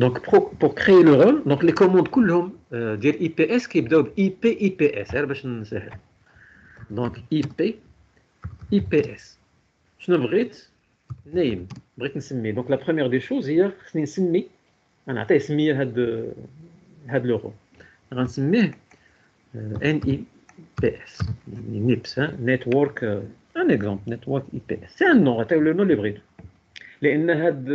S1: Donc, pour créer le rôle, donc les commandes كلهم ديال IPS كيبداو ب IP IPS غير باش نسهل. Donc IP IPS. شنو بغيت؟ name بغيت نسميه. Donc la première des choses هي خصني نسمي غنعطيه سميه هاد لو رول. غنسميه NIPS NIPS نيتورك ان اكزومبل نيتورك IPS. سي ان نون عطيو لو نون اللي بغيتو لان هاد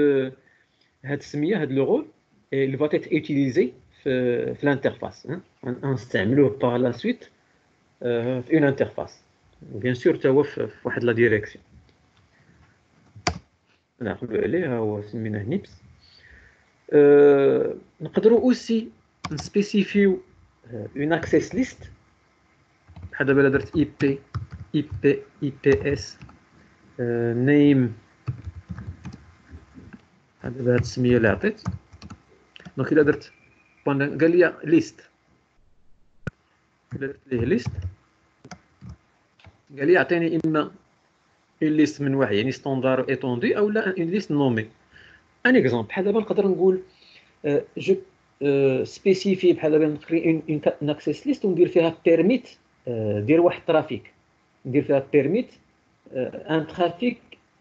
S1: السميه هاد لو رول il va être utilisé في الانترفاس. نستعملوه باغ لا سويت في اون انترفاس بيان سور تا هو في واحد لا ديريكسيون نعقلوا عليه هو سميناه نيبس. نقدروا اوسي نسبيسيفيو اون اكسيس ليست بحال دابا درت اي بي اس نيم هذا السميه اللي عطيت. دونك الا درت قال لي ليست درت ليه ليست قال لي عطيني اما اون ليست من واحد يعني ستاندار ايتوندي او لا اون ليست نومي. ان اكزومبل بحال دابا نقدر نقول جو سبيسيفي بحال دابا نكري اون اكسيس ليست وندير فيها بيرميت ديال واحد الترافيك ندير فيها بيرميت ان ترافيك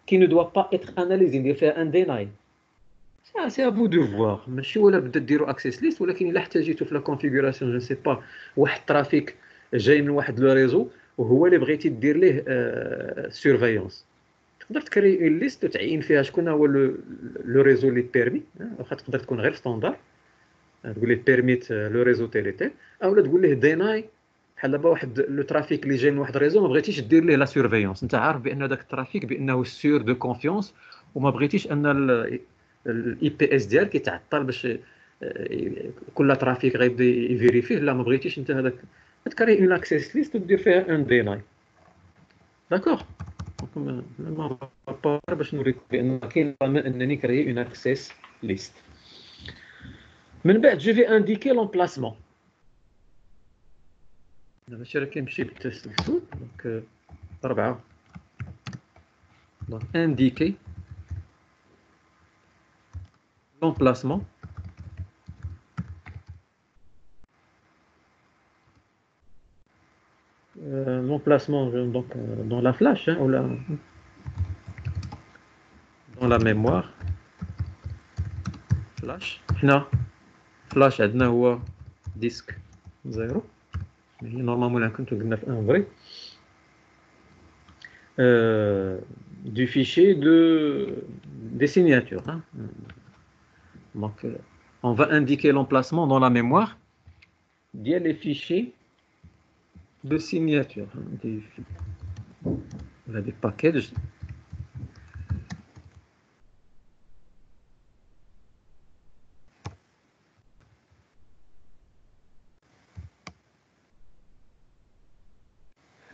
S1: كي نو دوا با اتر اناليزي ندير فيها ان ديناي. سي افو دو فوار ماشي ولا بدا ديروا اكسيس ليست ولكن الا احتاجيتو في لا كونفيغوراسيون جو سي با واحد الترافيك جاي من واحد لو ريزو وهو اللي بغيتي دير ليه سيرفيونس تقدر تكري اون ليست وتعين فيها شكون هو لو ريزو اللي بيرمي. واخا تقدر تكون غير ستاندار تقول ليه بيرميت لو ريزو تيلي تيل اولا تقول ليه ديناي بحال دابا واحد لو ترافيك اللي جاي من واحد الريزو ما بغيتيش دير ليه لا سيرفيونس. انت عارف بان داك الترافيك بانه سيور دو كونفيونس وما بغيتيش ان الاي بي اس ديالك يتعطل باش كل ترافيك غيبدا يفيريفيه. لا ما بغيتيش انت هذاك تكري اون اكسيس ليست ودير فيها ان ديناي. داكوغ ما باش نوريك بان كاين انني كري اون اكسيس ليست. من بعد جو في انديكي لومبلاسمون ماشي راه كيمشي بالتسلسل. دونك 4 دونك انديكي l'emplacement l'emplacement donc dans la flash ou dans la mémoire flash. حنا flash عندنا هو ديسك 0 هي نورمالمون كنتو قلنا في ان فري du fichier des signatures. Donc on va indiquer l'emplacement dans la mémoire ديال les fichiers de signature des packages.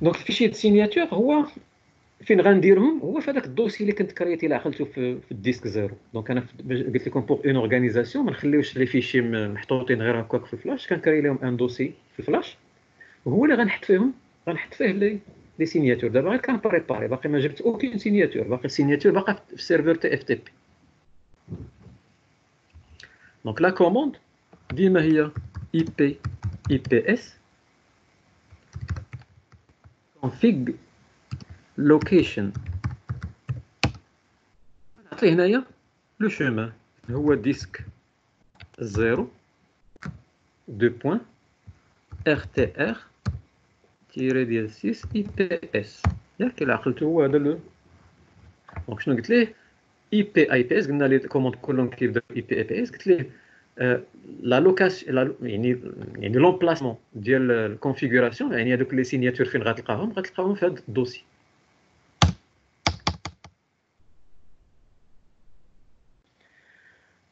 S1: دونك الفيشي د سيناتور هو فين غنديرهم هو في هذاك الدوسي اللي كنت كريتي اللي عقلته في الديسك زيرو. دونك انا قلت لكم بوغ اون اورغانيزاسيون ما نخليوش لي فيشي محطوطين غير هكاك في الفلاش كنكري لهم ان دوسي في الفلاش وهو اللي غنحط فيه لي سيناتور. دابا غير كنبريباري باقي ما جبت اوكين سيناتور باقي السيناتور باقا في السيرفر تي اف تي بي. دونك لا كوموند ديما هي اي بي اس config location. نعطيه هنايا لو شومان هو ديسك 0 2 بوين RTR تيري ديال 6 اي بي اس ياك الا عقلتو هو هذا لو. دونك شنو قلت ليه اي بي اي بي اس قلنا ليه كوموند كلهم كيبداو اي بي اي بي اس. قلت ليه لا لوكاسيون يعني لومبلاسمون ديال الكونفيغوراسيون يعني هذوك لي سيناتور فين غتلقاهم في هذا الدوسي.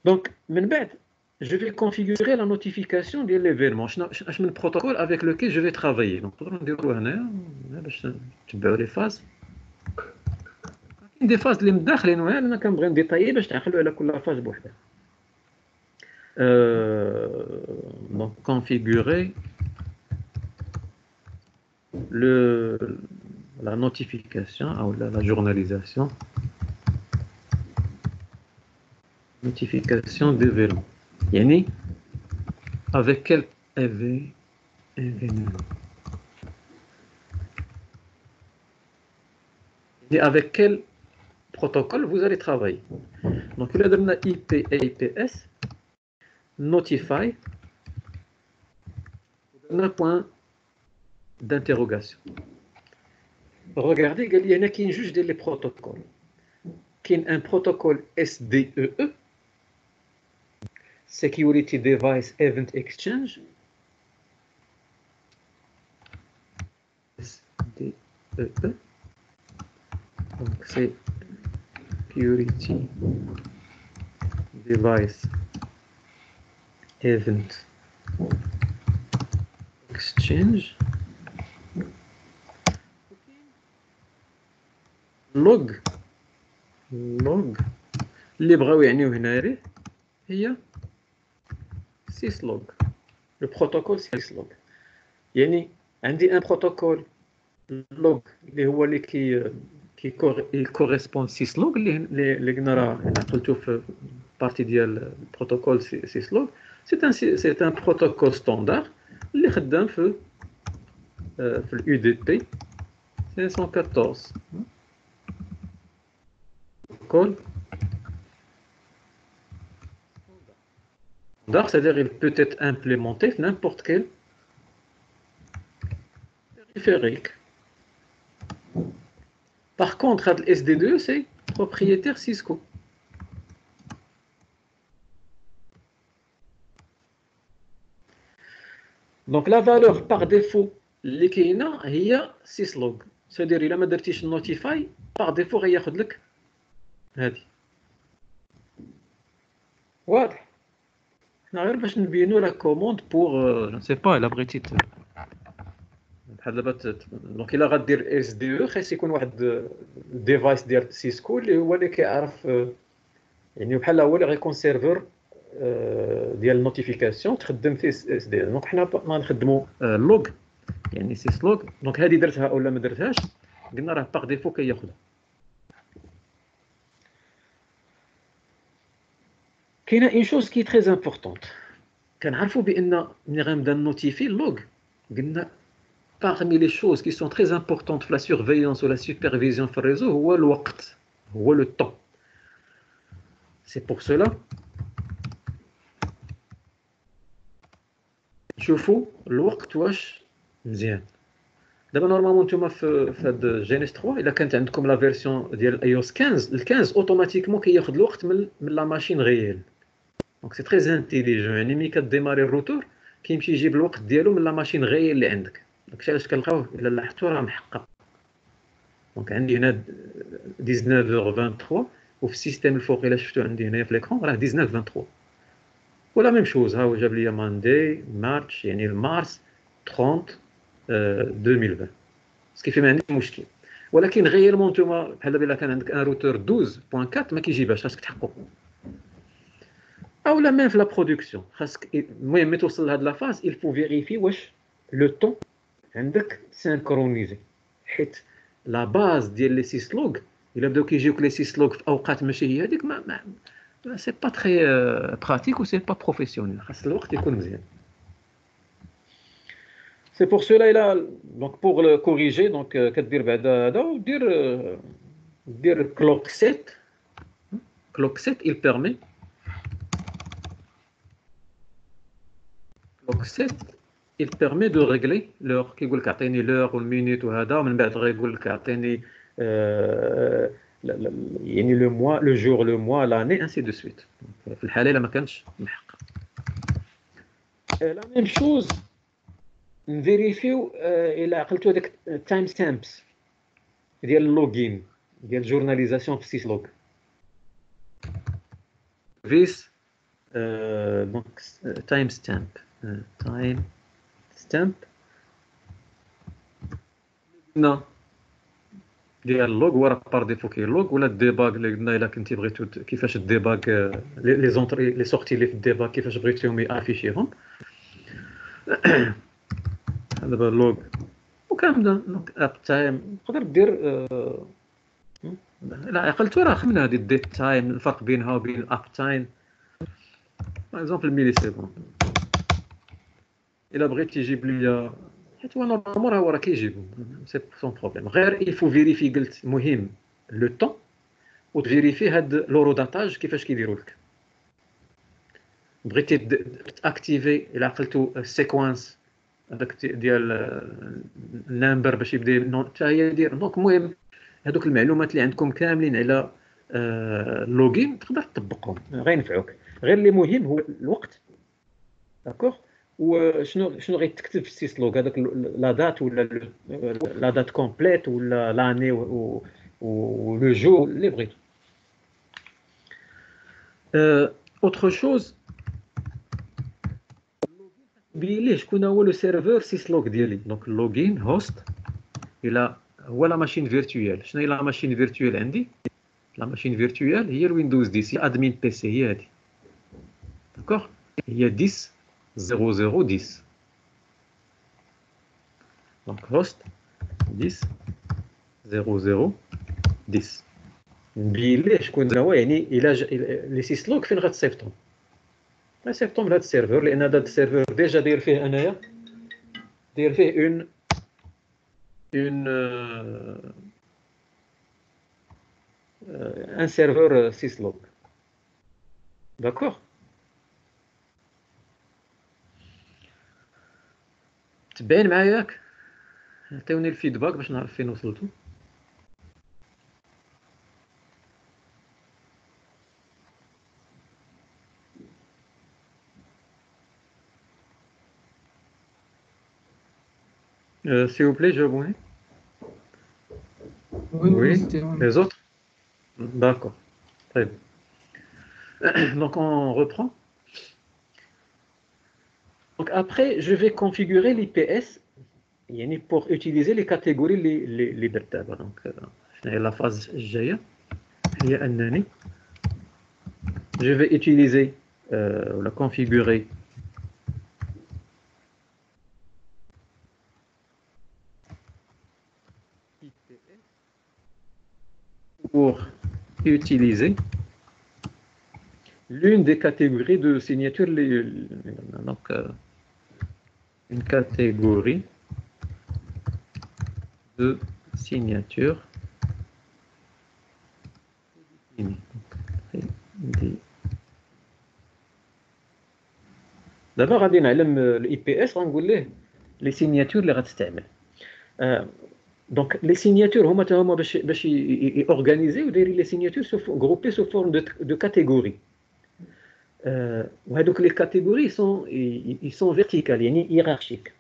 S1: Donc, je vais configurer la notification de l'événement. Je vais un protocole avec lequel je vais travailler. Donc, on va les phases. Des phases اللي مداخلين وها انا كنبغي نديطايي باش تعقلوا على كل فاز بوحدها. Donc configurer la notification ou la journalisation. Notification d'événement. Yani avec quel événement? Et avec quel protocole vous allez travailler. Donc il a donné IP et IPS notify un point d'interrogation. Regardez, il y en a qui jugent les protocoles. Qui est un protocole SDEE, Security Device Event Exchange. SDEE. Donc c'est Security Device Event Exchange. Log اللي بغاو يعنيو هنايا هي syslog. Le protocole syslog. يعني عندي ان بروتوكول log اللي هو اللي كي correspond syslog اللي قلنا راه عقلتو في بارتي ديال البروتوكول syslog. c'est un protocole standard اللي خدام في اليو دي بي 514 protocole standard, c'est-à-dire il peut être implémenté n'importe quel périphérique. Par contre, le SD2, c'est propriétaire Cisco. Donc la valeur par défaut اللي كاينه هي syslog. C'est-à-dire الا ما درتيش notify par défaut غياخذ لك هذه. واضح؟ حنا غير باش نبينوا لا كوموند بور جو سي با الا بغيتي بحال دابا دونك الا غدير اس دي او خاص يكون واحد الديفايس ديال سيسكو اللي هو اللي كيعرف يعني بحال هو اللي غيكون سيرفر ديال النوتيفيكاسيون تخدم فيه اس دي. دونك حنا ما نخدموا لوغ يعني سيس لوغ. دونك هذه درتها ولا ما درتهاش قلنا راه باغ ديفو كياخذها. كاينه اون شوز كي تري امبورطونت كنعرفوا بان ملي غنبدا نوتيفي لوغ قلنا parmi les choses qui sont très importantes pour la surveillance ou la supervision في الريزو هو الوقت هو le temps. C'est pour cela نشوفوا الوقت واش مزيان. دابا نورمالمون نتوما في هاد جينيس 3 الا كانت عندكم لا فيرسيون ديال ايوس 15 ال15 اوتوماتيكمون كياخذ الوقت من لا ماشين ريال. دونك سي تري انتيليجون يعني ملي كديماري الروتور كيمشي يجيب الوقت ديالو من لا ماشين ريال اللي عندك. داكشي علاش كنلقاوه الا لاحظتوا راه محقق. دونك عندي هنا 19h23 وفي السيستم الفوق الا شفتو عندي هنايا في ليكرون راه 19:23 ولا ميم شوز. ها هو جاب لي ماندي مارش يعني المارس 30 2020 سكيفي ما عنديش مشكل. ولكن غيرمون نتوما بحال دابا الا كان عندك ان روتور 12.4 ما كيجيبهاش خاصك تحقق او لا ميم في لا برودكسيون خاصك المهم ملي توصل لهاد لا فاز il faut vérifier واش لو طون عندك سينكرونيزي حيت لا باز ديال لي سيسلوغ الا بداو كيجيوك لي سيسلوغ في اوقات ماشي هي هذيك ما سي با تري براتيك و سي با بروفيسيونيل. خاص الوقت يكون مزيان. C'est pour cela là donc pour le corriger donc كدير بعد هذا ودير clock set. Clock set il permet clock set il permet de régler l'heure. كيقول لك اعطيني l'heure والمينوت وهذا ومن بعد غيقول لك اعطيني يعني le mois le jour le mois l'année ainsi de suite. في الحالة إلا ما كانش محقق. la même chose نفيريفيو إلا عقلتو هذاك تايم ستامبس ديال اللوغين ديال جورناليزاسيون في سيسلوغ فيس دونك تايم ستامب قلنا ديال اللوغ هو راه بار ديفو كيلوغ ولا الديباغ اللي قلنا الا كنتي بغيتو كيفاش الديباغ لي زونطري لي سورتي اللي في الديباغ كيفاش بغيتيهم يافيشيهم دابا اللوغ وكنبدا اب تايم تقدر دير لا عقلتو راه خمنا هذه الديت تايم الفرق بينها وبين الاب تايم باغ اكزومبل ميلي سيكوند الا بغيت تجيب لي حيت هو نورمالمون راه كيجيبو سي سون بروبليم غير يفو فيريفي قلت مهم لو طون وتفيريفي هاد لوروداتاج كيفاش كيديروا لك بغيتي تاكتيفي الا عقلتو السيكونس هذاك ديال النمبر باش يبدا حتى هي دير دونك المهم هذوك المعلومات اللي عندكم كاملين على اللوغين تقدر تطبقهم غينفعوك غير اللي مهم هو الوقت داكوغ وشنو غيتكتب في السيسلوغ هذاك لا دات ولا لا دات كومبليت ولا لاني و لو جو اللي بغيتو اوتر شوز بين ليه شكون هو لو سيرفور سيسلوغ ديالي دونك اللوغين هوست الى هو لا ماشين فيرتويال شنو هي لا ماشين فيرتويال عندي لا ماشين فيرتويال هي الويندوز 10 هي ادمين بي سي هي هذه داكوغ هي 10 0010 دونك هوست 10 0010 نبين ليه شكون هو يعني الا لي سيسلوغ فين غتصيفطهم غنصيفطهم لهاد السيرفور لان هذا السيرفور ديجا داير فيه انايا داير فيه اون ان سيرفور سيسلوغ داكوغ تبين معايا ياك عطيوني الفيدباك باش نعرف فين وصلتوا s'il vous plaît جاوبوني
S2: Oui,
S1: les autres d'accord très bien donc on reprend donc après je vais configurer l'IPS يعني pour utiliser les catégories اللي درت دابا دونك شنو هي لا فاز الجايه هي انني je vais utiliser ولا configurer pour utiliser l'une des catégories de signature donc une catégorie de signature دابا غادي نعلم الاي بي اس غنقول ليه لي سيناتور اللي غتستعمل دونك لي سيناتور هما باش يورغانيزيو دايرين لي سيناتور غروبي سو فورم دو كاتيجوري وهذوك لي كاتيجوري سون فيرتيكال يعني هيرارشيك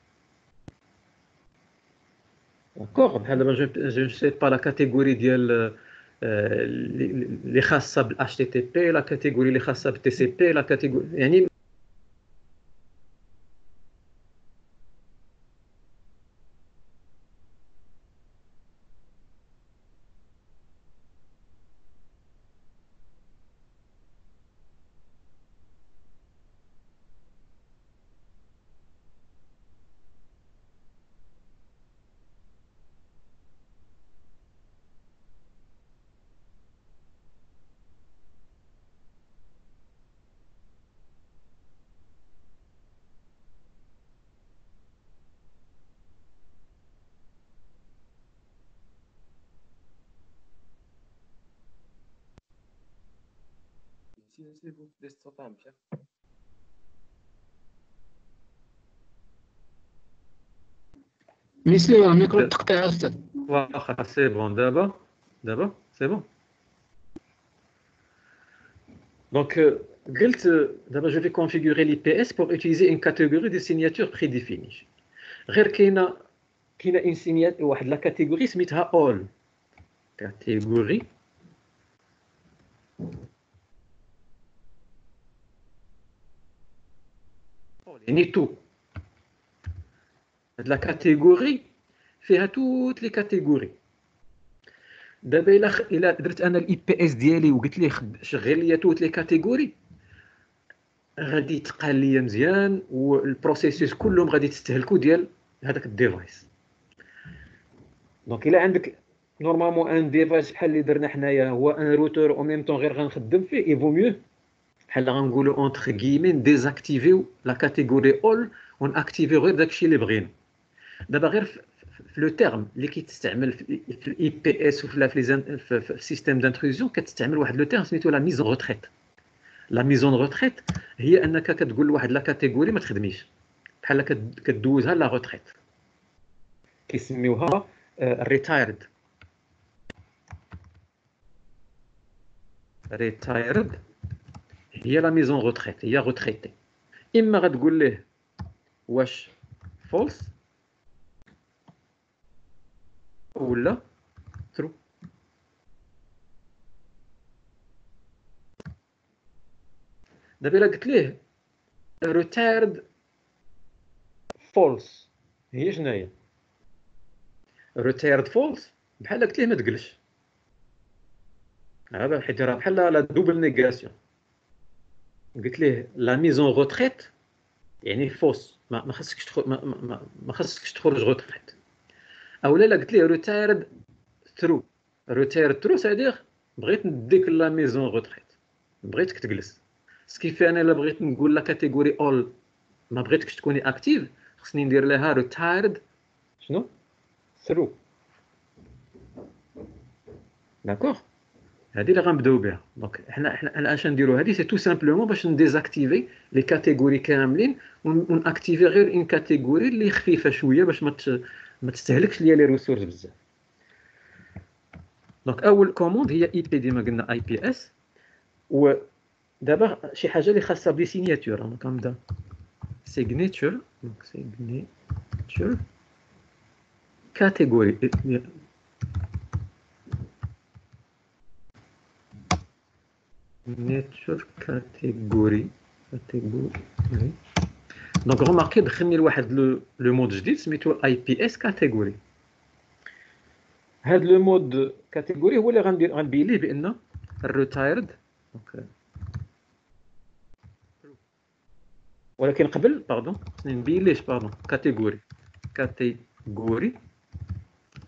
S1: داكوغ بحال دابا جو سي با لا كاتيجوري ديال اللي خاصه بالاتش تي تي بي لا كاتيجوري اللي خاصه بالتي سي بي لا كاتيجوري يعني
S2: ميسيو الميكرو تقطع أستاذ.
S1: واخا سي بون دابا سي بون. Donc, d'abord, je vais configurer l'IPS pour utiliser une catégorie de signature prédéfinie. غير كاينه une signature واحد la catégorie سميتها all. Catégorie يعني tout. هاد la catégorie فيها toutes les catégories. دابا الا درت انا الاي بي اس ديالي وقلت ليه شغل لي توت لي كاتيجوري غادي يتقال لي مزيان والبروسيسوس كلهم غادي تستهلكوا ديال هذاك الديفايس. دونك الا عندك نورمالمون ان ديفايس بحال اللي درنا حنايا هو ان روتور او ميم طون غير غنخدم فيه اي فو ميو بحال غنقولوا اونتر كيمين ديزاكتيفيو لا كاتيجوري اول وناكتيفيو غير داكشي اللي بغينا. دابا غير في لو تيرم اللي كيتستعمل في الاي بي اس وفي في السيستيم دانتروزيون كتستعمل واحد لو تيرم سميتو لا ميزون روتريت. لا ميزون روتريت هي انك كتقول لواحد لا كاتيجوري ما تخدميش بحال كدوزها لا روتريت كيسميوها ريتايرد. ريتايرد هي لا ميزون روتريت هي روتريتي. اما غتقول ليه واش فولس ولا ترو. دابا الا قلت ليه retired false هي شناهي؟ retired false بحال قلت ليه ما تقلش هذا حيت راه بحال لا دوبل نيغاسيون. قلت ليه لا ميزون روتريت يعني فوس ما خصكش تخرج ما خصكش تخرج روتريت. اولا الا قلت ليه retired true retired true سادير بغيت نديك لا ميزون روتريت بغيتك تجلس. سكيفي انا الا بغيت نقول لا كاتيجوري اول ما بغيتكش تكوني اكتيف خصني ندير لها retired شنو ثرو. داكوغ هذه اللي غنبداو بها. دونك حنا اش نديرو هذه سي تو سامبلومون باش نديزاكتيفي لي كاتيجوري كاملين وناكتيفي غير اون كاتيجوري اللي خفيفه شويه باش ما تستهلكش ليا لي ريسورس بزاف. دونك اول كوموند هي اي بي ديما قلنا اي بي اس. ودابا شي حاجه اللي خاصه بلي سيناتور انا كنبدا سيغنيتور. دونك سيغنيتور كاتيجوري نيتشر كاتيجوري. دونك غوماركي دخلني لواحد لو مود جديد سميتو اي بي اس كاتيجوري. هاد لو مود كاتيجوري هو اللي غنبين ليه بان الروتايرد. ولكن قبل باردون نبين ليش باردون كاتيجوري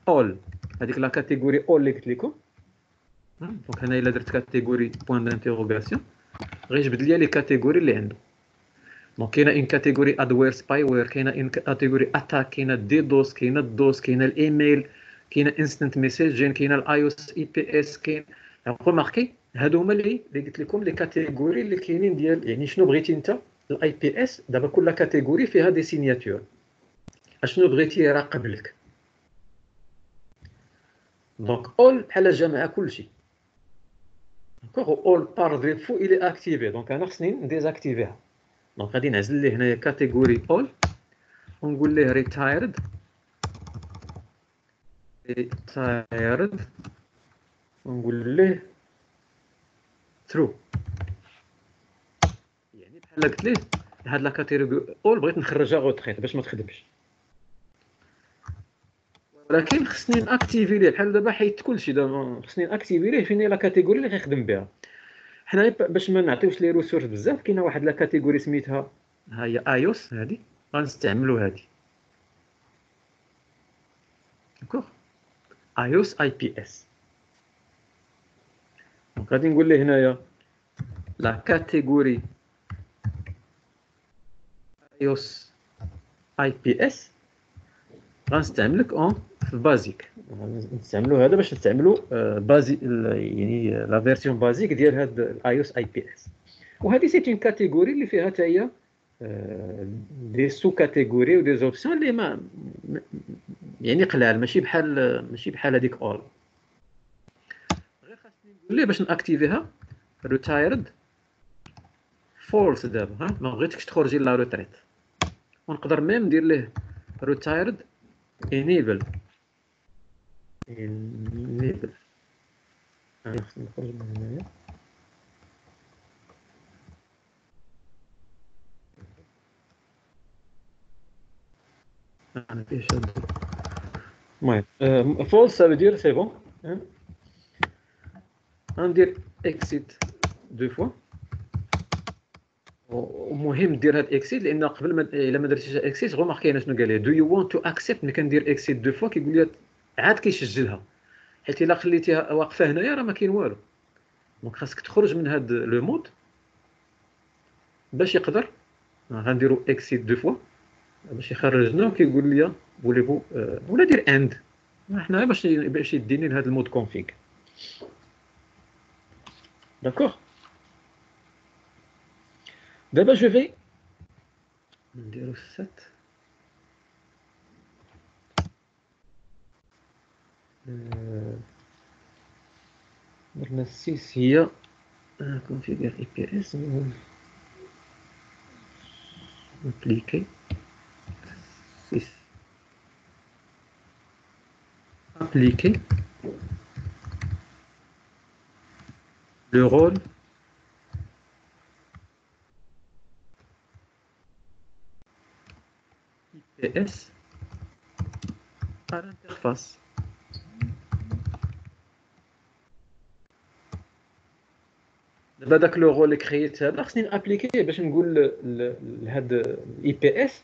S1: اول هذيك لا كاتيجوري اول اللي قلت لكم. دونك هنا الا درت كاتيجوري بوين دانتيروغاسيون غيجبد ليا لي كاتيجوري اللي عنده. دونك كاينه ان كاتيجوري ادوير سباي وير كاينه ان كاتيجوري اتاك كاينه ديدوس كاينه الدوس كاينه الايميل كاينه انستنت ميساجين كاينه الاي او اس اي بي اس كاين. ريماركي هادو هما اللي قلت لكم لي كاتيجوري اللي كاينين ديال يعني شنو بغيتي انت الاي بي اس. دابا كل كاتيجوري فيها دي سيناتور اشنو بغيتي يراقب لك. دونك اول بحال جامعه كلشي داكوغ اول بار ديفو الي اكتيفي. دونك انا خصني نديزاكتيفيها. دونك غادي نعزل ليه هنايا كاتيجوري اول ونقول ليه ريتايرد ونقول ليه ترو. يعني بحال قلت ليه هاد لا كاتيجوري اول بغيت نخرجها غوتريت باش ما تخدمش ولكن خصني ناكتيفي ليه بحال دابا حيت كلشي. دابا خصني ناكتيفي ليه فين هي لا كاتيجوري اللي غيخدم بها. حنا باش ما نعطيوش لي ريسورس بزاف كاينه واحد لا كاتيجوري سميتها ها هي ايوس. هذه غنستعملوا هذه داكوغ ايوس اي بي اس. دونك غادي نقول ليه هنايا لا كاتيجوري ايوس اي بي اس غنستعملك اون في البازيك. نستعملوا هذا باش نستعملوا بازي يعني لا فيرسيون بازيك ديال هاد الايوس اي بي اس. وهذه سي اون كاتيجوري اللي فيها حتى هي دي سو كاتيجوري و دي زوبسيون اللي يعني قلال ماشي بحال هذيك اول. غير خاصني نقول ليه باش ناكتيفيها ريتايرد فولس دابا، ها ما بغيتكش تخرجي لا روتريت. ونقدر ميم ندير ليه ريتايرد انيبل انيبل. خاصني نخرج من هنايا. انا فيه شاد. المهم فولس ça veut dire c'est bon. غندير اكسيت دو فوا. ومهم دير هاد اكسيت لان قبل ما الا ما درتيش اكسيت غوماركي انا شنو قال لي دو يو وونت تو اكسبت. ملي كندير اكسيت دو فوا كيقول لي عاد كيسجلها، حيت الا خليتيها واقفه هنايا راه ما كاين والو. دونك خاصك تخرج من هاد لو مود باش يقدر. غنديرو اكسيت دو فوا باش يخرجنا وكيقول لي فوليفو ولا دير اند. حنا باش يديني لهاد المود كونفيغ. داكوغ. دابا جو في نديرو 7. درنا 6 هي configure IPS appliquer 6 appliquer le rôle IPS à l'interface. دابا داك لو رول اللي كرييت هذا خصني نابليكيه باش نقول لهاد الاي بي اس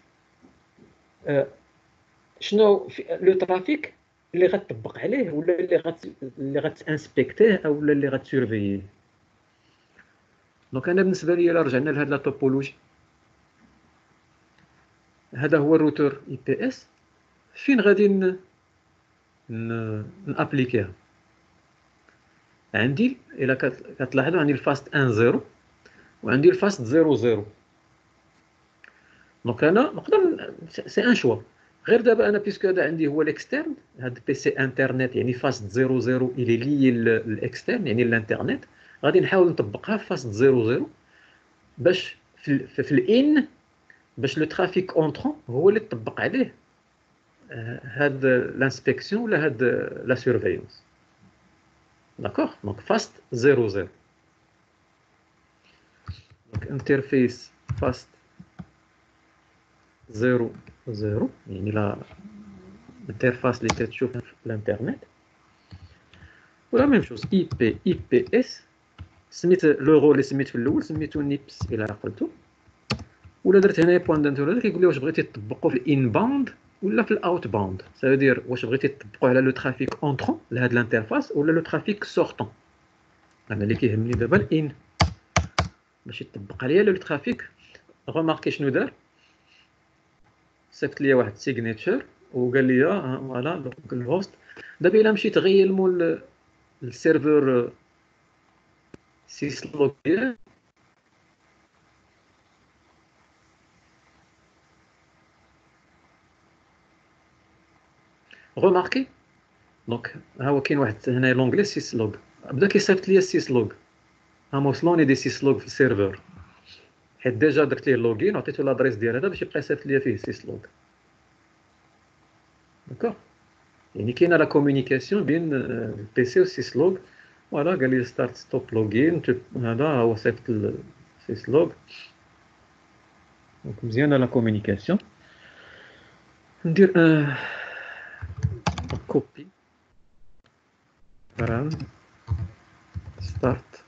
S1: شنو لو ترافيك اللي غتطبق عليه ولا اللي غتانسبكتيه او اللي غتسيرفييه. دونك انا بالنسبه لي الا رجعنا لهاد لا توبولوجي، هذا هو الروتور اي بي اس. فين غادي نابليكيها؟ عندي الا كتلاحظوا عندي الفاست 1 0 وعندي الفاست 0 0. دونك انا نقدر سي ان شوا. غير دابا انا بيسكو هذا عندي هو الاكسترن، هذا بي سي انترنت يعني فاست 0 0 الى لي الاكسترن يعني الانترنت. غادي نحاول نطبقها في فاست 0 0 باش في الان باش لو ترافيك اونطرون هو اللي تطبق عليه هاد لانسبكسيون ولا هاد لا سيرفيونس. داكوغ. دونك فاست 0 0. دونك انترفيس فاست 0 0 يعني لا انترفاس اللي كتشوف في الانترنت. ولا ميم شوز اي بي اس. سميت لو رول اللي سميت في الاول سميتو نيبس الى عقلتو. ولا درت هنايا بوان دانتورال كيقول لي واش بغيتي تطبقوا في الان باوند ولا في الاوت باوند. سا دير واش بغيتي تطبقوا على لو ترافيك اونطرون لهاد الانترفاس ولا لو ترافيك سورطون. انا اللي كيهمني دابا الان باش يطبق عليا لو ترافيك. غوماركي شنو دار؟ صيفط لي واحد سيغنيتشر وقال لي فوالا دونك الهوست. دابا الا مشيت غير مول السيرفر سيسلوغ ديالي غوماركي. دونك ها هو كاين واحد هنا لونجلي سيسلوغ بدا كيصيفط لي السيسلوغ. ها موصلوني دي سيسلوغ في السيرفر حيت ديجا درت ليه لوغين وعطيتو لادريس ديال هذا باش يبقى يصيفط لي فيه سيسلوغ. داكوغ. يعني كاينه لا كومونيكاسيون بين البي سي و السيسلوغ. فوالا قال لي ستارت ستوب لوغين هذا هو صيفط السيسلوغ. دونك مزيانه لا كومونيكاسيون. ندير كوبي ران ستارت.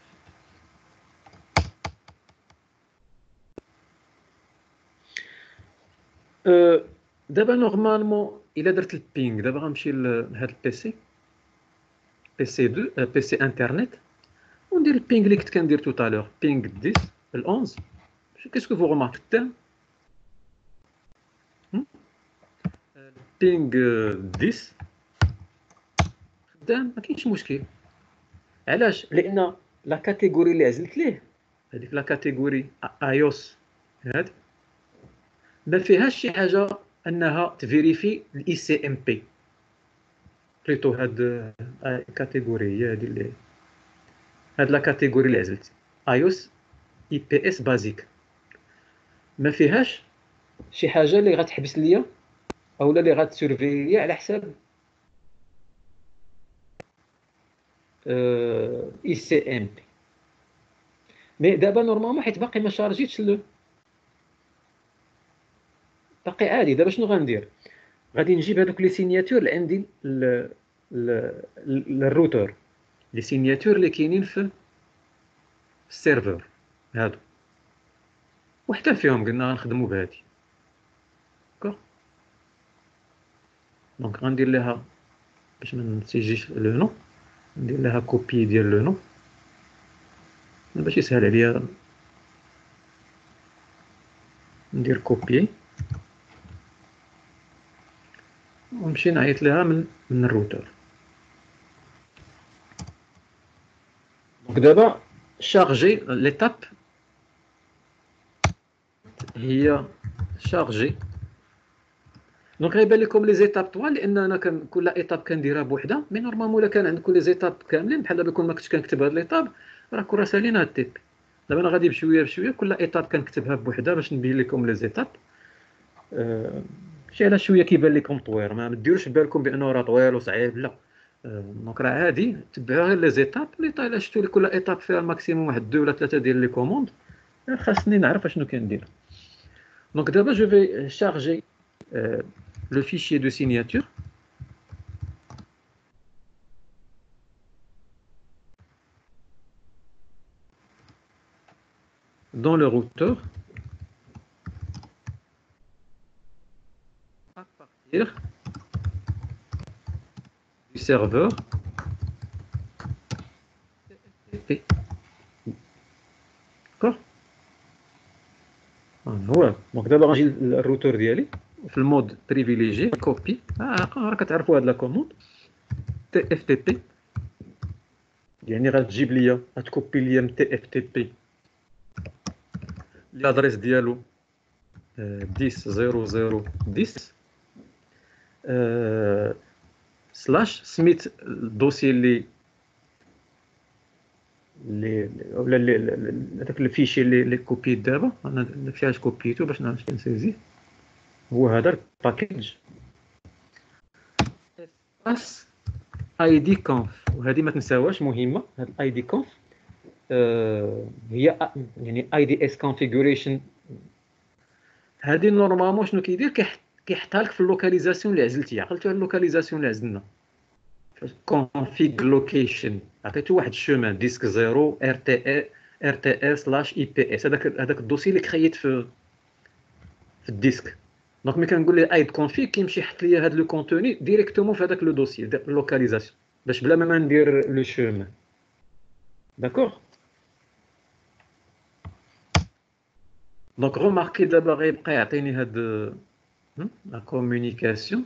S1: دابا نورمالمون الا درت البينغ دابا غنمشي لهاد البيسي بيسي 2 بيسي انترنت وندير البينغ اللي كنت كندير تو طالور بينغ 10 ال11. كيسكو فو رومارك التام بينغ 10 خدام ما كاينش مشكل. علاش؟ لان لا كاتيجوري اللي عزلت ليه هذيك لا كاتيجوري ايوس ما فيهاش شي حاجه انها تفيريفي الاي سي ام بي. بليتو هاد كاتيجوري هي هادي اللي هاد لا كاتيجوري اللي عزلت ايوس اي بي اس بازيك ما فيهاش شي حاجه اللي غتحبس ليا اولا اللي غتسيرفي ليا على حساب اي سي ام بي. مي دابا نورمالمون حيت باقي ما شارجيتش باقي عادي. دابا شنو غندير؟ غادي نجيب هذوك لي سينياتور اللي عندي الروتور، لي سينياتور اللي كاينين في السيرفر هادو، وحتى فيهم قلنا غنخدموا بهادي. داكوغ، دونك غندير لها باش ما نسيجيش لو نو، ندير لها كوبي ديال لو نو باش يسهل عليا. ندير كوبي ونمشي نعيط لها من الروتور. دونك دابا شارجي ليتاب هي شارجي. دونك غيبان لكم لي زيتاب طوال لان انا كل ايتاب كنديرها بوحدها. مي نورمالمون الا كان عندكم لي زيتاب كاملين بحال دابا كون ما كنتش كنكتب هاد ليتاب راكم راه سالينا هاد التيب. دابا انا غادي بشويه بشويه كل ايتاب كنكتبها بوحدها باش نبين لكم لي زيتاب. شي على شويه كيبان لكم طوير، ما ديروش بالكم بانه راه طويل وصعيب، لا. دونك راه عادي تبعوا غير لي زيتاب. لي طايله شفتوا لي كل ايتاب فيها ماكسيموم واحد 2 ولا 3 ديال لي كوموند، خاصني نعرف اشنو كندير. دونك دابا جو في شارجي le fichier de signature dans le routeur à partir du serveur TFTP. D'accord. هو دونك دابا غنجي للروتور ديالي في المود بريفيليجي كوبي. راه كتعرفوا هاد لا كوموند تي اف تي بي، يعني غتجيب ليا غتكوبي ليا من تي اف تي بي لادريس ديالو 10.0.0.10 سلاش سميت الدوسي اللي ولا هذاك الفيشي اللي كوبيت. دابا انا فاش كوبيتو باش نعرف نسيزيه هو هذا الباكيج اس اي دي كونف. وهذه ما تنساوهاش مهمه، هاد الاي دي كونف هي يعني اي دي اس كونفيغوريشن. هذه نورمالمون شنو كيدير؟ كيحطها لك في اللوكاليزاسيون اللي عزلتيها. عقلتوا على اللوكاليزاسيون اللي عزلنا config location، عطيتو واحد الشومان ديسك 0 rte سلاش اي بي اس. هذاك الدوسي اللي كرييت في الديسك. دونك ملي كنقول ليه ايد كونفيغ كيمشي يحط لي هذا لو كونتوني ديريكتومون في هذاك لو دوسي اللوكاليزاسيون باش بلا ما ندير لو شومان. داكوغ. دونك روماركي دابا غيبقى يعطيني هاد لا كومونيكاسيون.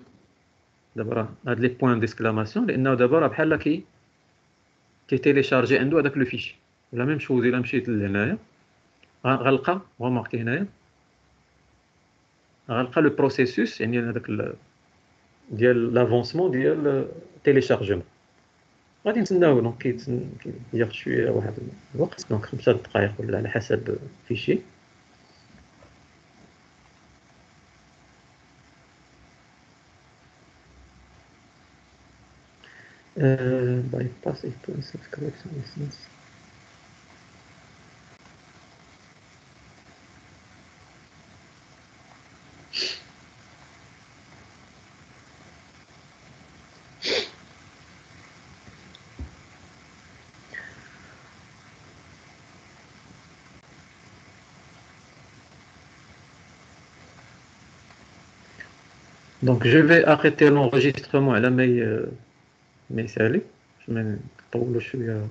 S1: دابا راه هاد لي بوين ديسكلاماسيون لانه دابا راه بحال تيليشارجي عنده هذاك لو فيشي. ولا ميم شوز الا مشيت لهنايا غنلقى روماركي هنايا غنلقى لو بروسيسوس، يعني هذاك ديال لافونسمون ديال تيليشارجمون. غادي نتسناو دونك كياخد شويه واحد الوقت، دونك 5 دقائق ولا على حسب الفيشي. bypass it to insert correction instance. Donc je vais arrêter l'enregistrement على ما يسالي باش ما نطولو شويه